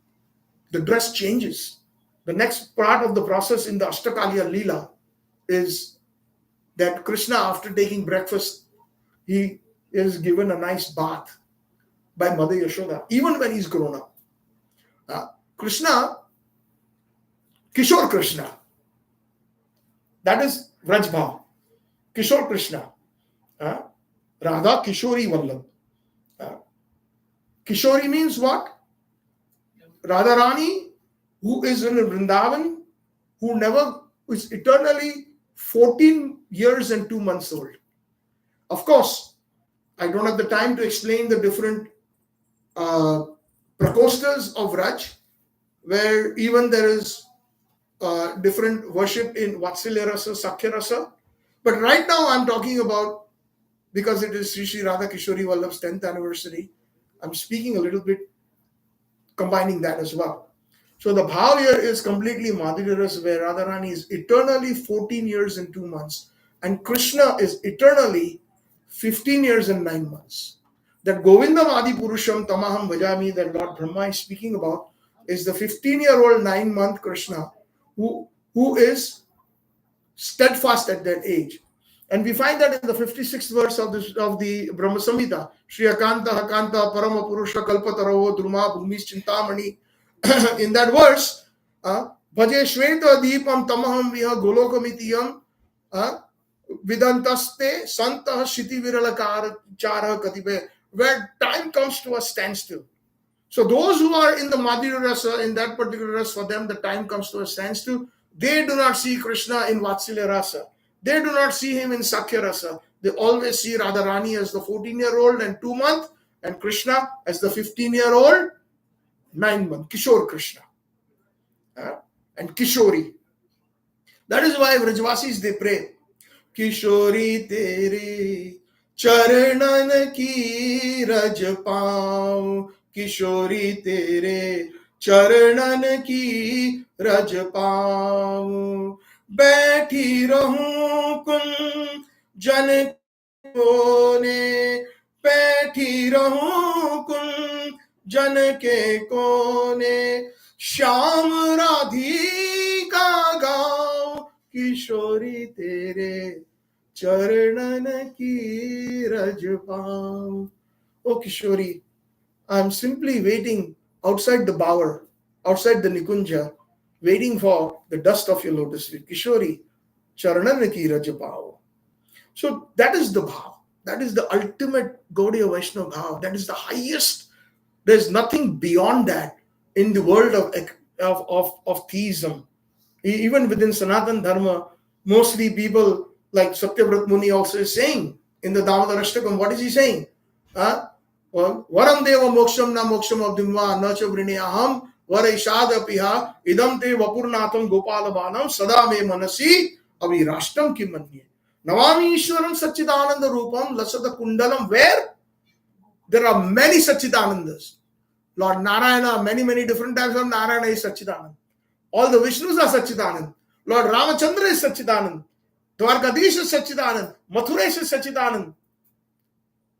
the dress changes. The next part of the process in the Ashtakaliya Leela is that Krishna, after taking breakfast, he is given a nice bath by Mother Yashoda, even when he's grown up. Krishna, Kishore Krishna, that is Vrajbhav. Kishore Krishna, Radha Kishori Vallabh. Kishori means what? Radharani, who is in Vrindavan, who is eternally 14 years and 2 months old. Of course, I don't have the time to explain the different prakostas of Raj, where even there is different worship in Vatsalya Rasa, Sakhya Rasa. But right now I'm talking about, because it is Sri Sri Radha Kishori Vallabh's 10th anniversary, I'm speaking a little bit, combining that as well. So the bhav here is completely Madhurya Rasa, where Radharani is eternally 14 years and 2 months, and Krishna is eternally 15 years and 9 months. That Govindam Adi Purusham Tamaham Bhajami that Lord Brahma is speaking about is the 15-year-old 9-month Krishna who is steadfast at that age. And we find that in the 56th verse of the Brahma Samhita, Shri Akanta Hakanta Parama Purusha Kalpataro Druma Bhumis Chintamani. In that verse, Bhaje Shweta Deepam Tamaham Viha Golokamitiyam Vidantaste Santah Shiti Viralakar Chara Katibe, where time comes to a standstill. So those who are in the Madhurya Rasa, in that particular rasa, for them the time comes to a standstill. They do not see Krishna in Vatsalya Rasa. They do not see him in Sakhya Rasa. They always see Radharani as the 14-year-old and 2-month, and Krishna as the 15-year-old, 9-month, Kishore Krishna. And Kishori. That is why Vrajvasis, they pray, Kishori tere charanan ki raj paun, Kishori tere charanan ki raj paun, बैठी रहूं कुंज जन कोने, बैठी रहूं कुंज जन के कोने, श्याम राधिका गाओ, किशोरी तेरे चरणन की रज पाऊं. Oh Kishori, I'm simply waiting outside the bower, outside the Nikunja, waiting for the dust of your lotus feet. Kishori, charanan ki raj paao. So that is the bhav. That is the ultimate Gaudiya Vaishnava bhav. That is the highest. There's nothing beyond that in the world of theism. Even within Sanatan Dharma, mostly people like Satyavrat Muni also is saying in the Damodar Ashtakam, what is he saying? Varam deva moksham na moksham abdimva na cha vrinayaham varishada piha idam te vapurnatham gopalabanam sada me manasi avirashtam kim manye. Navami Ishwaram Satchitananda Rupam Lasata Kundalam, where there are many Satchitanandas. Lord Narayana, many different types of Narayana is Satchitananda. All the Vishnus are Satchitanand. Lord Ramachandra is Satchitanand. Dwarkadish is Satchitanand. Mathuresh is Satchitanand.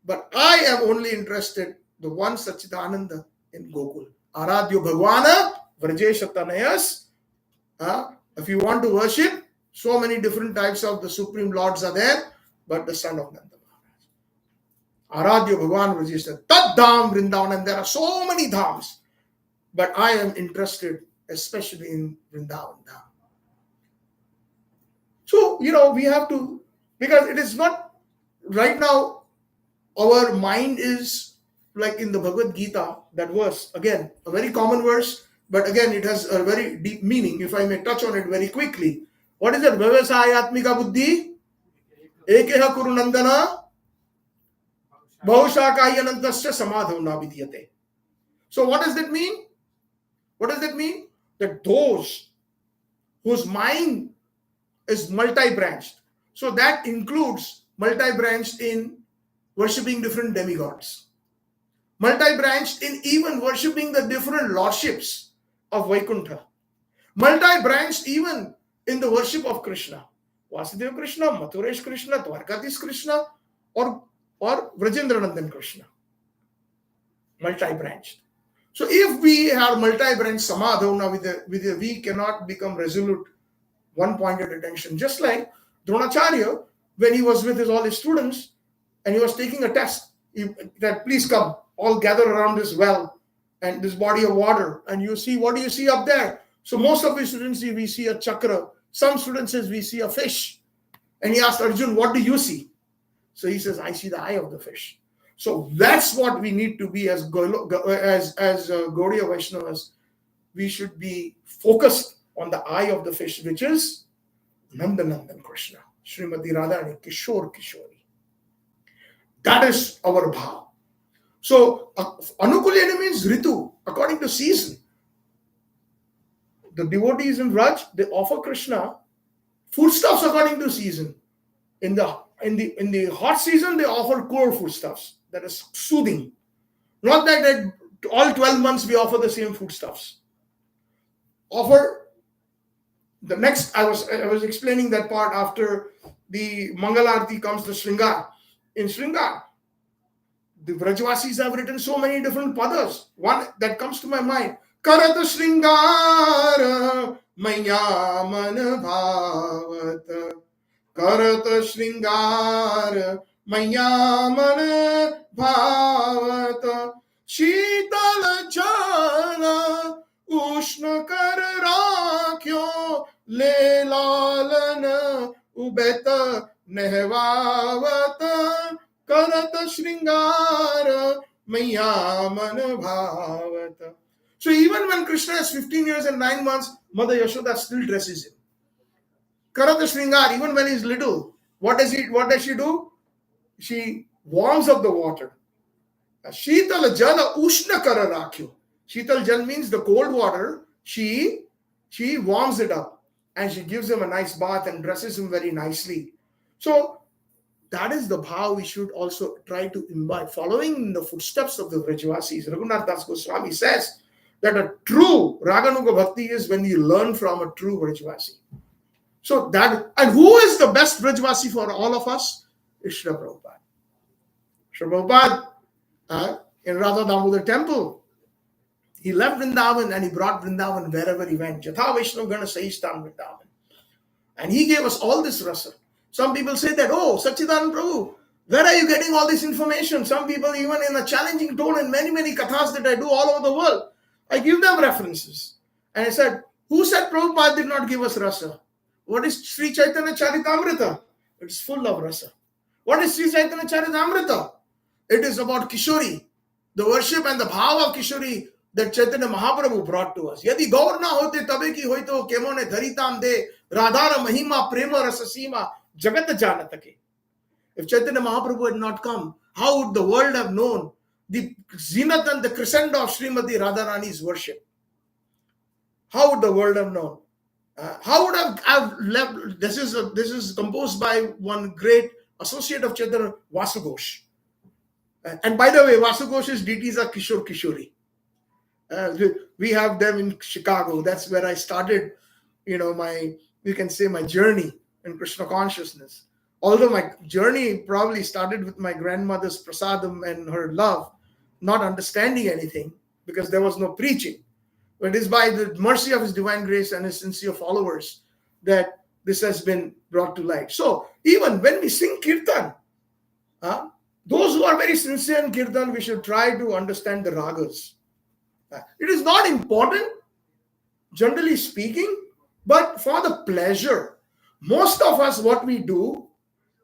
But I am only interested the one Satchitananda in Gokul. Aradhyo Bhagwana Vrajesha Tanayas. If you want to worship, so many different types of the Supreme Lords are there, but the son of Nanda Maharaj. Aradhyo Bhagwan Vrajesha Tad Dham Vrindavan, and there are so many dhams. But I am interested especially in Vrindavan Dham. So, we have to, because it is not, right now, our mind is like in the Bhagavad Gita, that verse, again, a very common verse, but again, it has a very deep meaning, if I may touch on it very quickly. What is it? Vyavasayatmika buddhi, ekeha kuru nandana, bahusakayanantasya samadhavna vidyate. So what does that mean? What does that mean? That those whose mind is multi-branched. So that includes multi-branched in worshipping different demigods. Multi-branched in even worshipping the different lordships of Vaikuntha. Multi-branched even in the worship of Krishna. Vasudeva Krishna, Mathuresh Krishna, Dwarkadish Krishna, or Vrajendranandan Krishna. Multi-branched. So if we are multi-branched samadhavna, we cannot become resolute, one-pointed attention. Just like Dronacharya, when he was with all his students and he was taking a test, that please come, all gather around this well and this body of water, and you see, what do you see up there? So most of his students, we see a chakra. Some students says we see a fish. And he asked Arjun, what do you see? So he says, I see the eye of the fish. So that's what we need to be as Gaudiya Vaishnavas. We should be focused on the eye of the fish, which is Nandanandan Krishna, Srimati Radharani, Kishore Kishori. That is our bhav. So Anukulyani means Ritu, according to season. The devotees in Vraj, they offer Krishna foodstuffs according to season. In the hot season, they offer cold foodstuffs. That is soothing. Not that all 12 months we offer the same foodstuffs. Offer the next. I was explaining that part after the Mangalarti comes the Shringar. In Shringar, the Vrajvasis have written so many different padas. One that comes to my mind. Karat Shringar Maya Man Bhavat. Karat Shringar Maya Man Bhavat. Sheetal Jana Ushna Kar Rakhyo Le Lalan Ubeta Nehvavat. Karat Shringar maya man bhavata. So even when Krishna is 15 years and 9 months, Mother Yashoda still dresses him. Karata Shringar, even when he's little, what does she do? She warms up the water. Sheetal jala ushna kara rakhyo. Sheetal jal means the cold water. She warms it up and she gives him a nice bath and dresses him very nicely. So that is the bhav we should also try to imbibe, following in the footsteps of the Vrajavasis. Raghunath Das Goswami says that a true Raganuga Bhakti is when you learn from a true Vrajavasi. So that, and who is the best Vrajavasi for all of us? Is Srila Prabhupada. Srila Prabhupada in Radha Damodar temple, he left Vrindavan and he brought Vrindavan wherever he went. Jatha Vaishnava Gana Sahistan Vrindavan. And he gave us all this rasa. Some people say that, oh, Satchitananda Prabhu, where are you getting all this information? Some people, even in a challenging tone, in many, many kathas that I do all over the world, I give them references. And I said, who said Prabhupada did not give us rasa? What is Sri Chaitanya Charitamrita? It's full of rasa. What is Sri Chaitanya Charitamrita? It is about Kishori, the worship and the bhava of Kishori that Chaitanya Mahaprabhu brought to us. Yadi gaur na hote tabe ki hoito kemo ne dharitam de radhara mahima prema rasasima jagat janatake. If Chaitanya Mahaprabhu had not come, how would the world have known the zenith and the crescendo of Srimati Radharani's worship? How would the world have known? How would have left? This is composed by one great associate of Chaitanya, Vasugosh. And by the way, Vasugosh's deities are Kishore Kishori. We have them in Chicago. That's where I started, you can say my journey in Krishna consciousness. Although my journey probably started with my grandmother's prasadam and her love, not understanding anything because there was no preaching. But it is by the mercy of His divine grace and His sincere followers that this has been brought to light. So even when we sing kirtan, those who are very sincere in kirtan, we should try to understand the ragas. It is not important, generally speaking, but for the pleasure. Most of us, what we do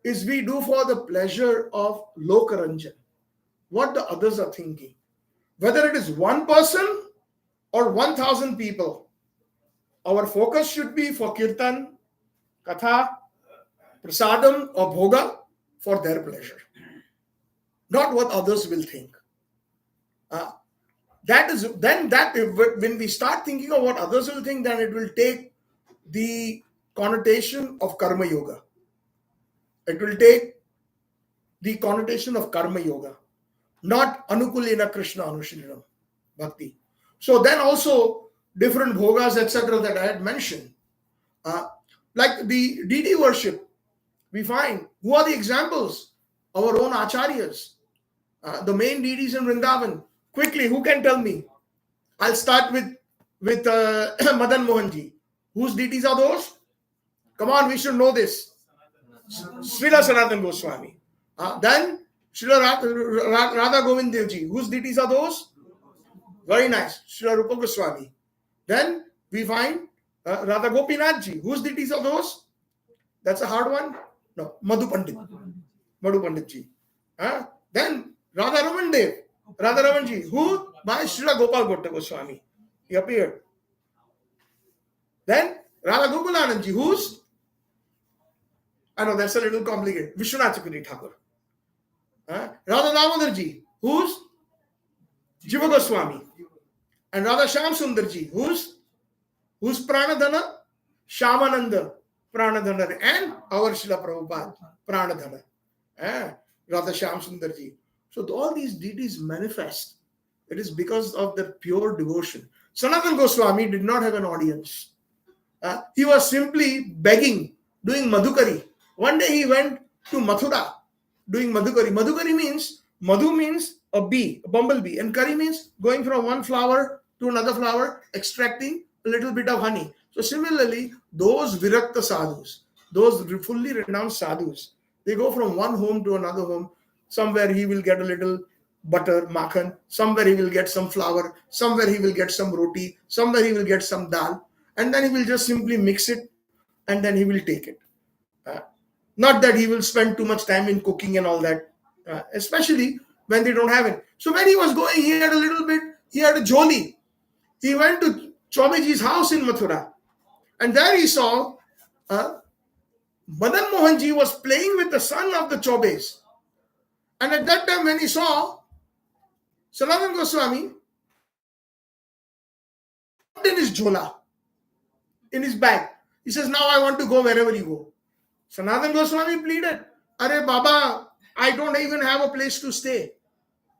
is we do for the pleasure of Lokaranjan, what the others are thinking. Whether it is one person or 1,000 people, our focus should be for kirtan, katha, prasadam or bhoga for their pleasure, not what others will think. When we start thinking of what others will think, then it will take the connotation of karma yoga. It will take the connotation of karma yoga, not anukulena Krishna anushilanam bhakti. So then also different bhogas, etc., that I had mentioned, like the deity worship, we find who are the examples? Our own acharyas, the main deities in Vrindavan. Quickly, who can tell me? I'll start with Madan Mohanji. Whose deities are those? Come on, we should know this. Srila Sanatana Goswami. Then Srila Radha Govind Devji. Whose deities are those? Very nice. Srila Rupa Goswami. Then we find Radha Gopinathji. Whose deities are those? That's a hard one. No, Madhu Pandit. Madhu Panditji. Then Radha Raman Dev. Radha Ramanji. Who? By Srila Gopal Bhatta Goswami. He appeared. Then Radha Gokulananji. Who's? I know that's a little complicated. Vishwanath Chakravarti Thakur. Radha Damodarji. Who's? Jiva Goswami. And Radha Shyam Sundarji. Who's Pranadhana? Shyamananda Pranadhana. And our Srila Prabhupada Pranadhana. Radha Shyam Sundarji. So all these deities manifest. It is because of their pure devotion. Sanatana Goswami did not have an audience. He was simply begging, doing madhukari. One day he went to Mathura doing madhukari. Madhukari means, madhu means a bee, a bumblebee. And kari means going from one flower to another flower, extracting a little bit of honey. So similarly, those virakta sadhus, those fully renounced sadhus, they go from one home to another home. Somewhere he will get a little butter, makhan. Somewhere he will get some flour. Somewhere he will get some roti. Somewhere he will get some dal. And then he will just simply mix it and then he will take it. Not that he will spend too much time in cooking and all that. Especially when they don't have it. So when he was going, he had a little bit, he had a joli. He went to Chaubeji's house in Mathura, and there he saw Madan Mohanji was playing with the son of the Chaubes. And at that time, when he saw Sanatana Goswami, in his jhola, in his bag, he says, now I want to go wherever you go. Sanatana Goswami pleaded, Are Baba, I don't even have a place to stay.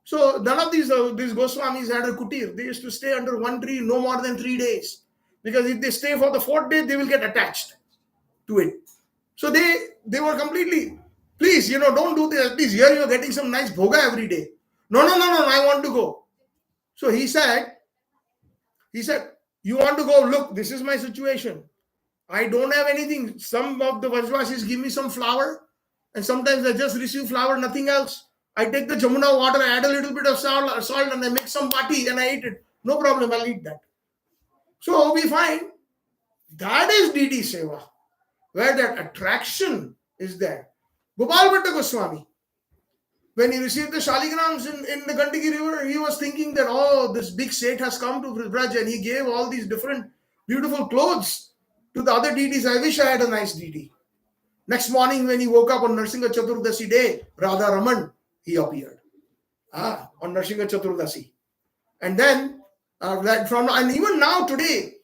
So none of these Goswamis had a kutir. They used to stay under one tree no more than 3 days. Because if they stay for the 4th day, they will get attached to it. So they were completely, please, don't do this. At least here you're getting some nice bhoga every day. No, I want to go. So he said, you want to go? Look, this is my situation. I don't have anything. Some of the Vrajvasis give me some flour, and sometimes I just receive flour, nothing else. I take the Jamuna water, I add a little bit of salt, and I make some pati and I eat it. No problem, I'll eat that. So we find that is Deity Seva, where that attraction is there. Gopal Bhatta Goswami, when he received the Shaligrams in the Gandaki river, he was thinking that, oh, this big Seth has come to Braj, and he gave all these different beautiful clothes to the other deities. I wish I had a nice deity. Next morning, when he woke up on Narsingha Chaturdasi day, Radha Raman, he appeared on Narsingha Chaturdasi. And then, and even now today,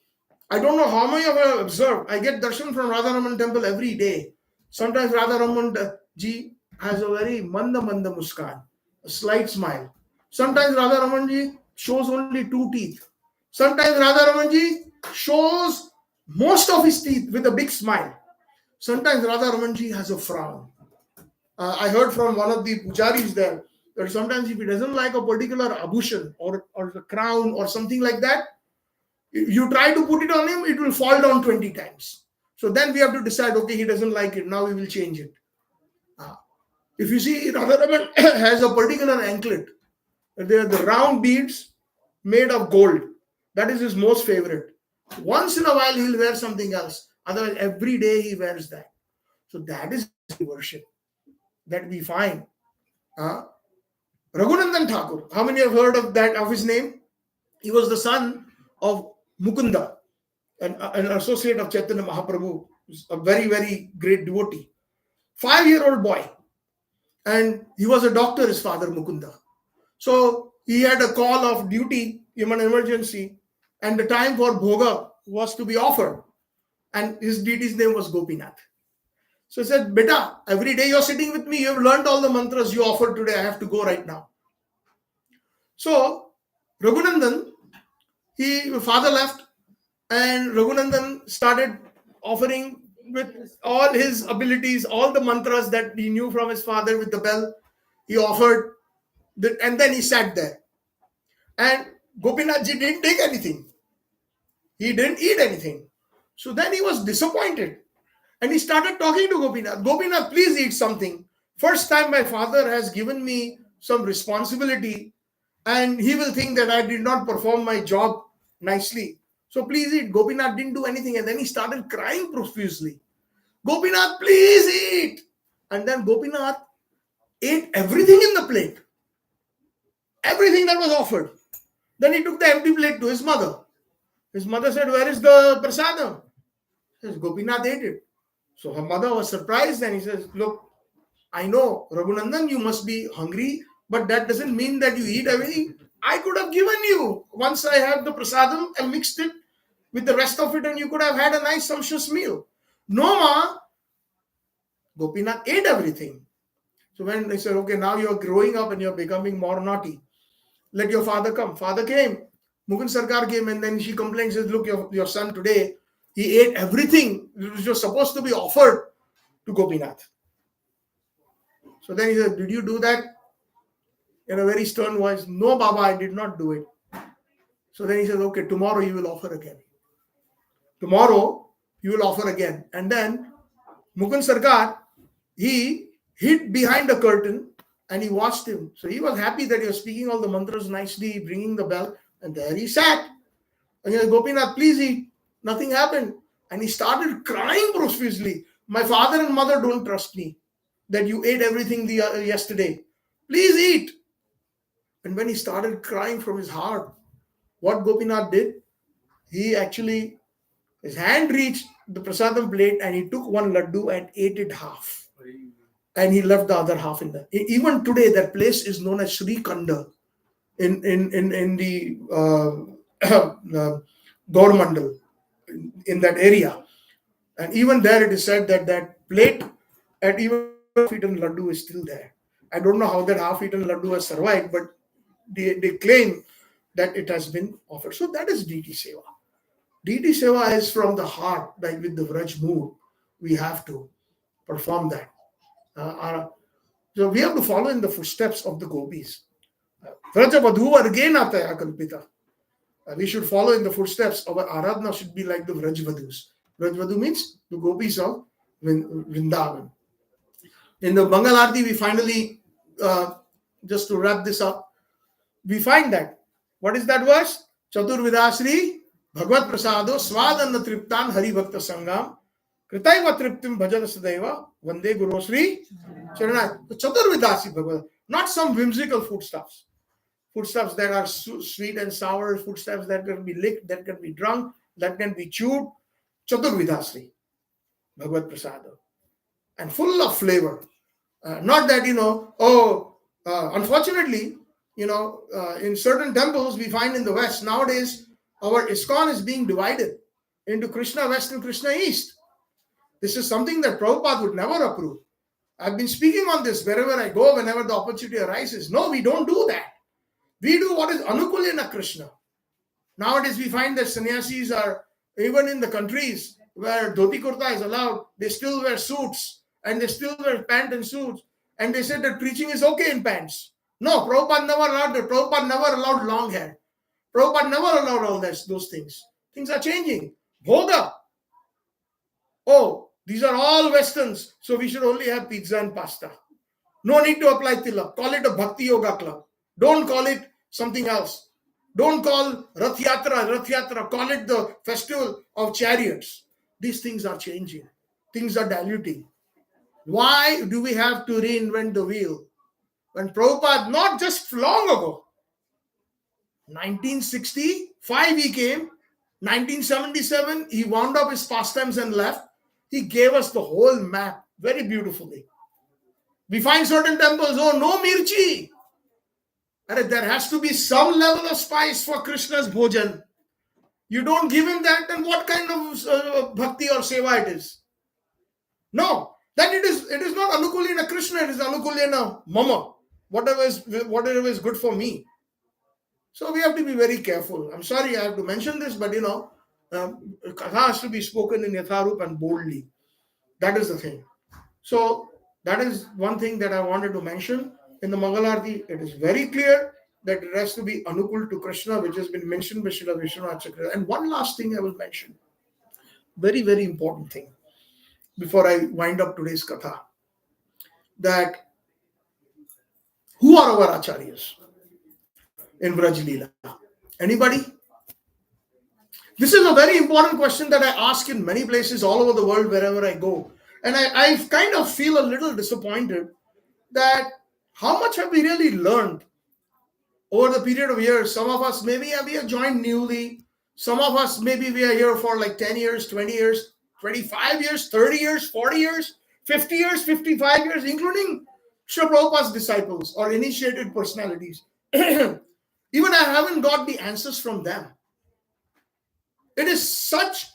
I don't know how many of you have observed, I get darshan from Radha Raman temple every day. Sometimes Radha Raman ji has a very manda muskan, a slight smile. Sometimes Radha Raman ji shows only 2 teeth. Sometimes Radha Raman ji shows most of his teeth with a big smile. Sometimes Radha Raman ji has a frown. I heard from one of the pujaris there that sometimes if he doesn't like a particular abhushan or the crown or something like that, if you try to put it on him, it will fall down 20 times. So then we have to decide, okay, he doesn't like it, now we will change it. If you see, Radharaman has a particular anklet. They are the round beads made of gold. That is his most favorite. Once in a while, he'll wear something else. Otherwise, every day he wears that. So that is worship that we find. Raghunandan Thakur, how many have heard of his name? He was the son of Mukunda, an associate of Chaitanya Mahaprabhu, a very, very great devotee. 5-year-old boy. And he was a doctor, his father, Mukunda. So he had a call of duty, human emergency, and the time for bhoga was to be offered. And his deity's name was Gopinath. So he said, Beta, every day you're sitting with me, you've learned all the mantras you offered today, I have to go right now. So Raghunandan, father left, and Raghunandan started offering with all his abilities, all the mantras that he knew from his father with the bell. He offered, and then he sat there. And Gopinath ji didn't take anything. He didn't eat anything. So then he was disappointed. And he started talking to Gopinath. Gopinath, please eat something. First time my father has given me some responsibility, and he will think that I did not perform my job nicely. So please eat. Gopinath didn't do anything. And then he started crying profusely. Gopinath, please eat. And then Gopinath ate everything in the plate. Everything that was offered. Then he took the empty plate to his mother. His mother said, where is the prasadam? He says, Gopinath ate it. So her mother was surprised, and he says, look, I know, Raghunandan, you must be hungry, but that doesn't mean that you eat everything. I could have given you, once I have the prasadam, and mixed it with the rest of it, and you could have had a nice sumptuous meal. No, ma. Gopinath ate everything. So when they said, okay, now you're growing up and you're becoming more naughty, let your father come. Father came. Mukund Sarkar came, and then she complained, says, look, your son today, he ate everything which was supposed to be offered to Gopinath. So then he said, did you do that? In a very stern voice, no, Baba, I did not do it. So then he says, okay, tomorrow you will offer again. Tomorrow you will offer again. And then Mukund Sarkar, he hid behind a curtain and he watched him. So he was happy that he was speaking all the mantras nicely, bringing the bell. And there he sat. And he said, Gopinath, please eat. Nothing happened. And he started crying profusely. My father and mother don't trust me that you ate everything yesterday. Please eat. And when he started crying from his heart, what Gopinath did, he actually, his hand reached the prasadam plate and he took one laddu and ate it half. And he left the other half in the. Even today, that place is known as Sri Kanda in the Gaurmandal, in that area. And even there, it is said that that plate at even half-eaten laddu is still there. I don't know how that half-eaten laddu has survived, but they claim that it has been offered. So that is Deity Seva. Deity Seva is from the heart, like with the Vraj mood. We have to perform that. So we have to follow in the footsteps of the gopis. Vraja Vadhu Vargena Taya Kalpita. We should follow in the footsteps. Our Aradhana should be like the Vraj Vadhus. Vraj Vadhu means the gopis of Vrindavan. In the Mangal Arati, we finally, just to wrap this up, we find that. What is that verse? Chatur Vidasri Bhagavad Prasado Svadanna Triptan Hari Bhakta Sangam Kritaiva Triptim Bhajana Sadaiva Vande Guru Sri Charana. Chatur Vidasri Bhagavad. Not some whimsical foodstuffs. Foodstuffs that are sweet and sour, foodstuffs that can be licked, that can be drunk, that can be chewed. Chatur Vidasri Bhagavad Prasado. And full of flavor. Not that, unfortunately, in certain temples we find in the West, nowadays, our ISKCON is being divided into Krishna West and Krishna East. This is something that Prabhupada would never approve. I've been speaking on this wherever I go, whenever the opportunity arises. No, we don't do that. We do what is Anukulena Krishna. Nowadays, we find that sannyasis are, even in the countries where dhoti kurta is allowed, they still wear suits and they still wear pants and suits. And they said that preaching is okay in pants. No, Prabhupada never allowed that. Prabhupada never allowed long hair. Prabhupada never allowed all those things. Things are changing. Bhoga. Oh, these are all Westerns, so we should only have pizza and pasta. No need to apply tilak. Call it a Bhakti Yoga club. Don't call it something else. Don't call Rath Yatra. Call it the festival of chariots. These things are changing. Things are diluting. Why do we have to reinvent the wheel? When Prabhupada, not just long ago, 1965 he came, 1977 he wound up his pastimes and left. He gave us the whole map very beautifully. We find certain temples, oh, no mirchi. There has to be some level of spice for Krishna's bhojan. You don't give him that, then what kind of bhakti or seva it is? No, then it is not Anukulena Krishna, it is Anukulena Mama. Whatever is good for me. So we have to be very careful. I'm sorry I have to mention this, but Katha has to be spoken in Yatharup and boldly. That is the thing. So that is one thing that I wanted to mention. In the Mangalarti, it is very clear that it has to be Anukul to Krishna, which has been mentioned by Srila Vishwanath Chakravarti. And one last thing I will mention. Very, very important thing before I wind up today's Katha. That who are our acharyas in Vraj Leela? Anybody? This is a very important question that I ask in many places all over the world wherever I go. And I kind of feel a little disappointed that how much have we really learned over the period of years. Some of us maybe we have joined newly. Some of us maybe we are here for like 10 years, 20 years, 25 years, 30 years, 40 years, 50 years, 55 years, including Srila Prabhupada's disciples or initiated personalities. Even I haven't got the answers from them. It is such,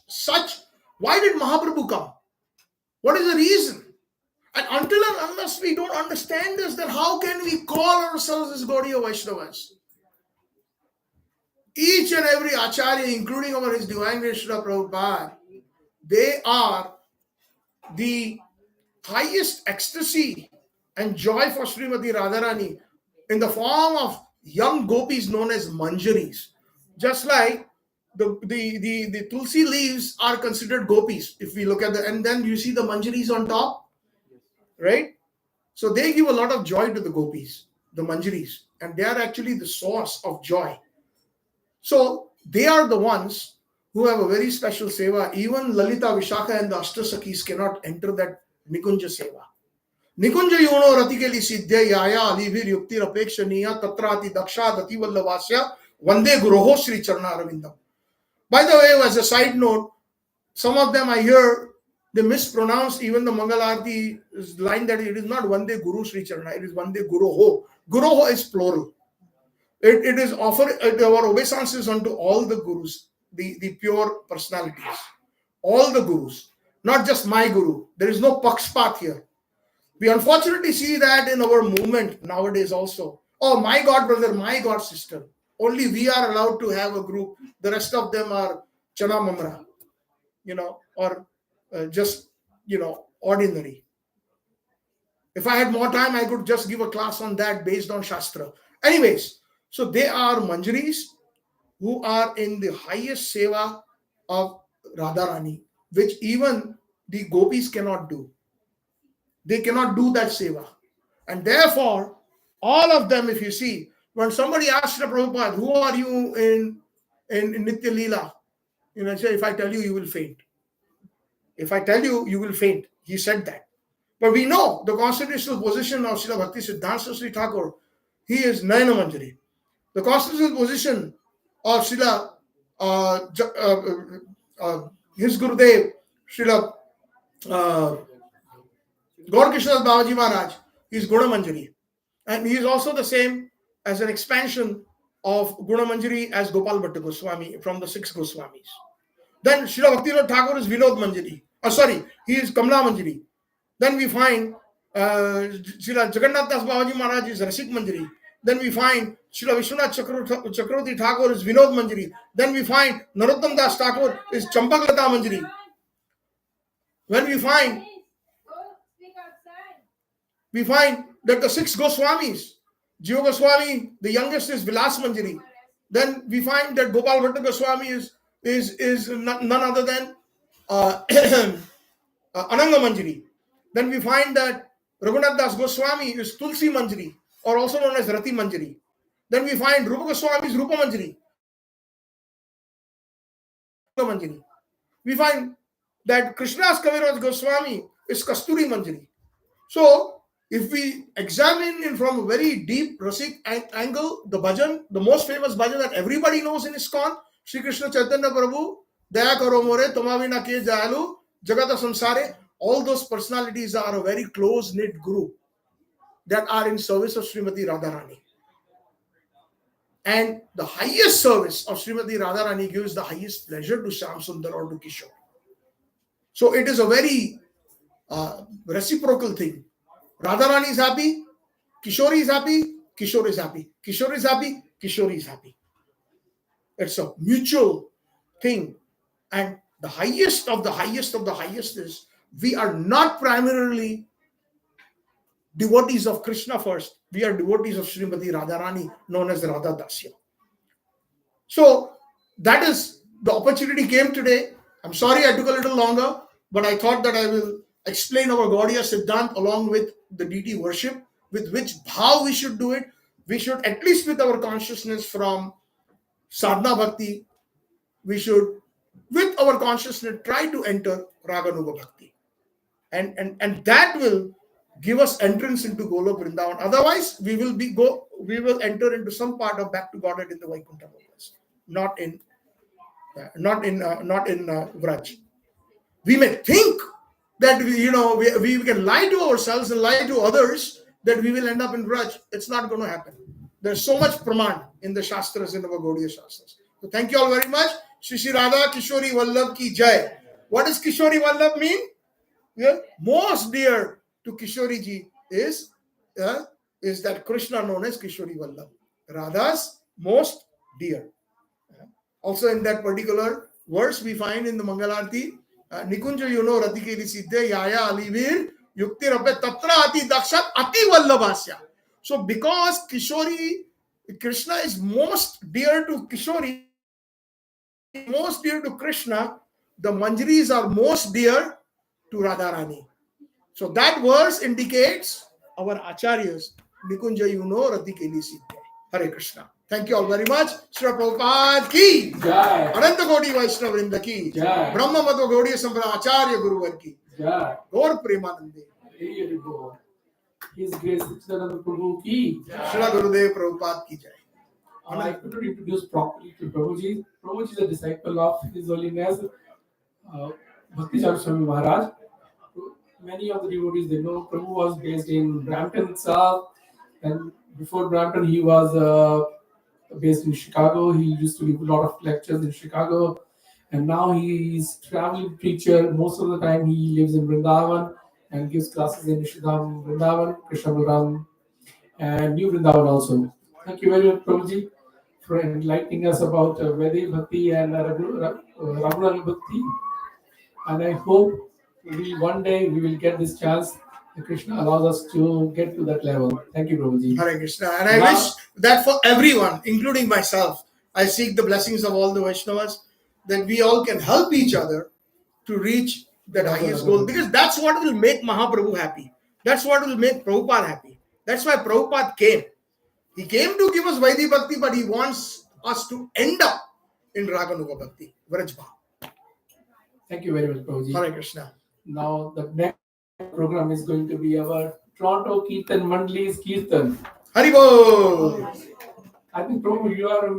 why did Mahaprabhu come? What is the reason? And until and unless we don't understand this, then how can we call ourselves as Gaudiya Vaishnavas? Each and every Acharya, including our His Divine Grace Srila Prabhupada, they are the highest ecstasy and joy for Srimati Radharani in the form of young gopis known as manjaris. Just like the tulsi leaves are considered gopis, if we look at and then you see the manjaris on top, right? So they give a lot of joy to the gopis, the manjaris, and they are actually the source of joy. So they are the ones who have a very special seva. Even Lalita, Vishakha and the Ashtasakis cannot enter that Nikunja seva. निकुंज यूनो रतिकेली सिद्धे याया अलीभिर युक्तिर अपेक्षणीय तत्राति दक्षादति वल्लभास्य वंदे गुरोहो Shri चरणारविंदम. By the way, as a side note, some of them I hear they mispronounce even the Mangal Arati line that it is not Vande Guru Sri Charana, it is Vande Guroho. Guroho is plural. It is offered, our obeisances unto all the gurus, the pure personalities, all the gurus, not just my guru. There is no pakspat here. We unfortunately see that in our movement nowadays also. Oh, my God brother, my God sister. Only we are allowed to have a group. The rest of them are Chana Mamra, or just, ordinary. If I had more time, I could just give a class on that based on Shastra. Anyways, so they are Manjaris who are in the highest seva of Radharani, which even the gopis cannot do. They cannot do that seva. And therefore, all of them, if you see, when somebody asks the Prabhupada, who are you in Nitya Leela? Say, if I tell you, you will faint. If I tell you, you will faint. He said that. But we know the constitutional position of Srila Bhakti Siddhanta Sri Thakur, he is Nayana Manjari. The constitutional position of Srila, his Gurudev, Srila Gaur Krishnadas Babaji Maharaj, is Guna Manjari. And he is also the same as an expansion of Guna Manjari as Gopal Bhatta Goswami from the 6 Goswamis. Then Srila Bhaktivinoda Thakur is Vinod Manjari. He is Kamla Manjari. Then we find Srila Jagannath Das Babaji Maharaj is Rasik Manjari. Then we find Srila Vishwanath Chakravarti Thakur is Vinod Manjari. Then we find Narottam Das Thakur is Champaklata Manjari. When we find that the 6 Goswamis, Jiva Goswami, the youngest is Vilas Manjari. Then we find that Gopal Bhatta Goswami is none other than Ananga Manjari. Then we find that Raghunath Das Goswami is Tulsi Manjari, or also known as Rati Manjari. Then we find Rupa Goswami is Rupa Manjari. We find that Krishnadas Kaviraj Goswami is Kasturi Manjari. So, if we examine it from a very deep Rasik angle, the bhajan, the most famous bhajan that everybody knows in ISKCON, Shri Krishna Chaitanya Prabhu, Daya Karo More, Tomavina Ke Jayalu, Jagata Samsare, all those personalities are a very close-knit group that are in service of Srimati Radharani. And the highest service of Srimati Radharani gives the highest pleasure to Shyam Sundar or to Kishore. So it is a very reciprocal thing. Radharani is happy, Kishore is happy, Kishore is happy. Kishore is happy, Kishore is happy. It's a mutual thing. And the highest of the highest of the highest is, we are not primarily devotees of Krishna first. We are devotees of Srimati Radharani, known as Radha Dasya. So that is, the opportunity came today. I'm sorry I took a little longer, but I thought that I will explain our Gaudiya Siddhanta along with the deity worship, with which how we should do it. We should, at least with our consciousness from sadhana bhakti, we should, with our consciousness, try to enter Raganuga Bhakti. And that will give us entrance into Golok Vrindavan. Otherwise, we will enter into some part of back to Godhead in the Vaikuntha Lokas, not in Vraj. We may think that we can lie to ourselves and lie to others that we will end up in Vraj. It's not going to happen. There's so much praman in the Shastras, in our Gaudiya Shastras. So thank you all very much. Shri Radha Kishori Vallabh ki Jai. What does Kishori Vallabh mean? Most dear to Kishori ji is that Krishna known as Kishori Vallabh. Radha's most dear. Also in that particular verse we find in the Mangalarti, Nikunja Yuno Radhikeli Siddhe Yaya Alivir Yukti Rape Tatra Ati Dakshat Ati Vallabhasya. So because Krishna is most dear to Kishori, most dear to Krishna, the Manjaris are most dear to Radharani. So that verse indicates our Acharyas, Nikunja Yuno Radhikeli Siddhe. Hare Krishna. Thank you all very much. Srila Prabhupada ki Jai. Ananta Gaudiya Vaishnava Vrinda ki Jai. Brahma Madhva Gaudiya Sampradaya Acharya Guruvar ki Jai. Gaur Premanande. His Grace Satchitananda Prabhu ki. Srila Gurudev Prabhupada ki jai. I couldn't introduce properly to Prabhuji. Prabhuji is a disciple of His Holiness Bhakti Chandra Swami Maharaj. Many of the devotees they know Prabhu was based in Brampton itself, and before Brampton he was based in Chicago. He used to give a lot of lectures in Chicago, and now he is traveling preacher. Most of the time he lives in Vrindavan and gives classes in Nishidham, Vrindavan, Krishna Balaram, and New Vrindavan also. Thank you very much, Prabhuji, for enlightening us about Vedic Bhakti and Raghunaga Bhakti. And I hope one day we will get this chance. Krishna allows us to get to that level. Thank you, Prabhuji. Hare Krishna. And I wish that for everyone, including myself, I seek the blessings of all the Vaishnavas, that we all can help each other to reach that highest goal, because that's what will make Mahaprabhu happy. That's what will make Prabhupada happy. That's why Prabhupada came. He came to give us Vaidhi Bhakti, but he wants us to end up in Raganuga Bhakti, Vrajbha. Thank you very much, Prabhuji. Hare Krishna. Now the next program is going to be our Toronto Kirtan Mandali's Kirtan. Haribol. I think Prabhu, you are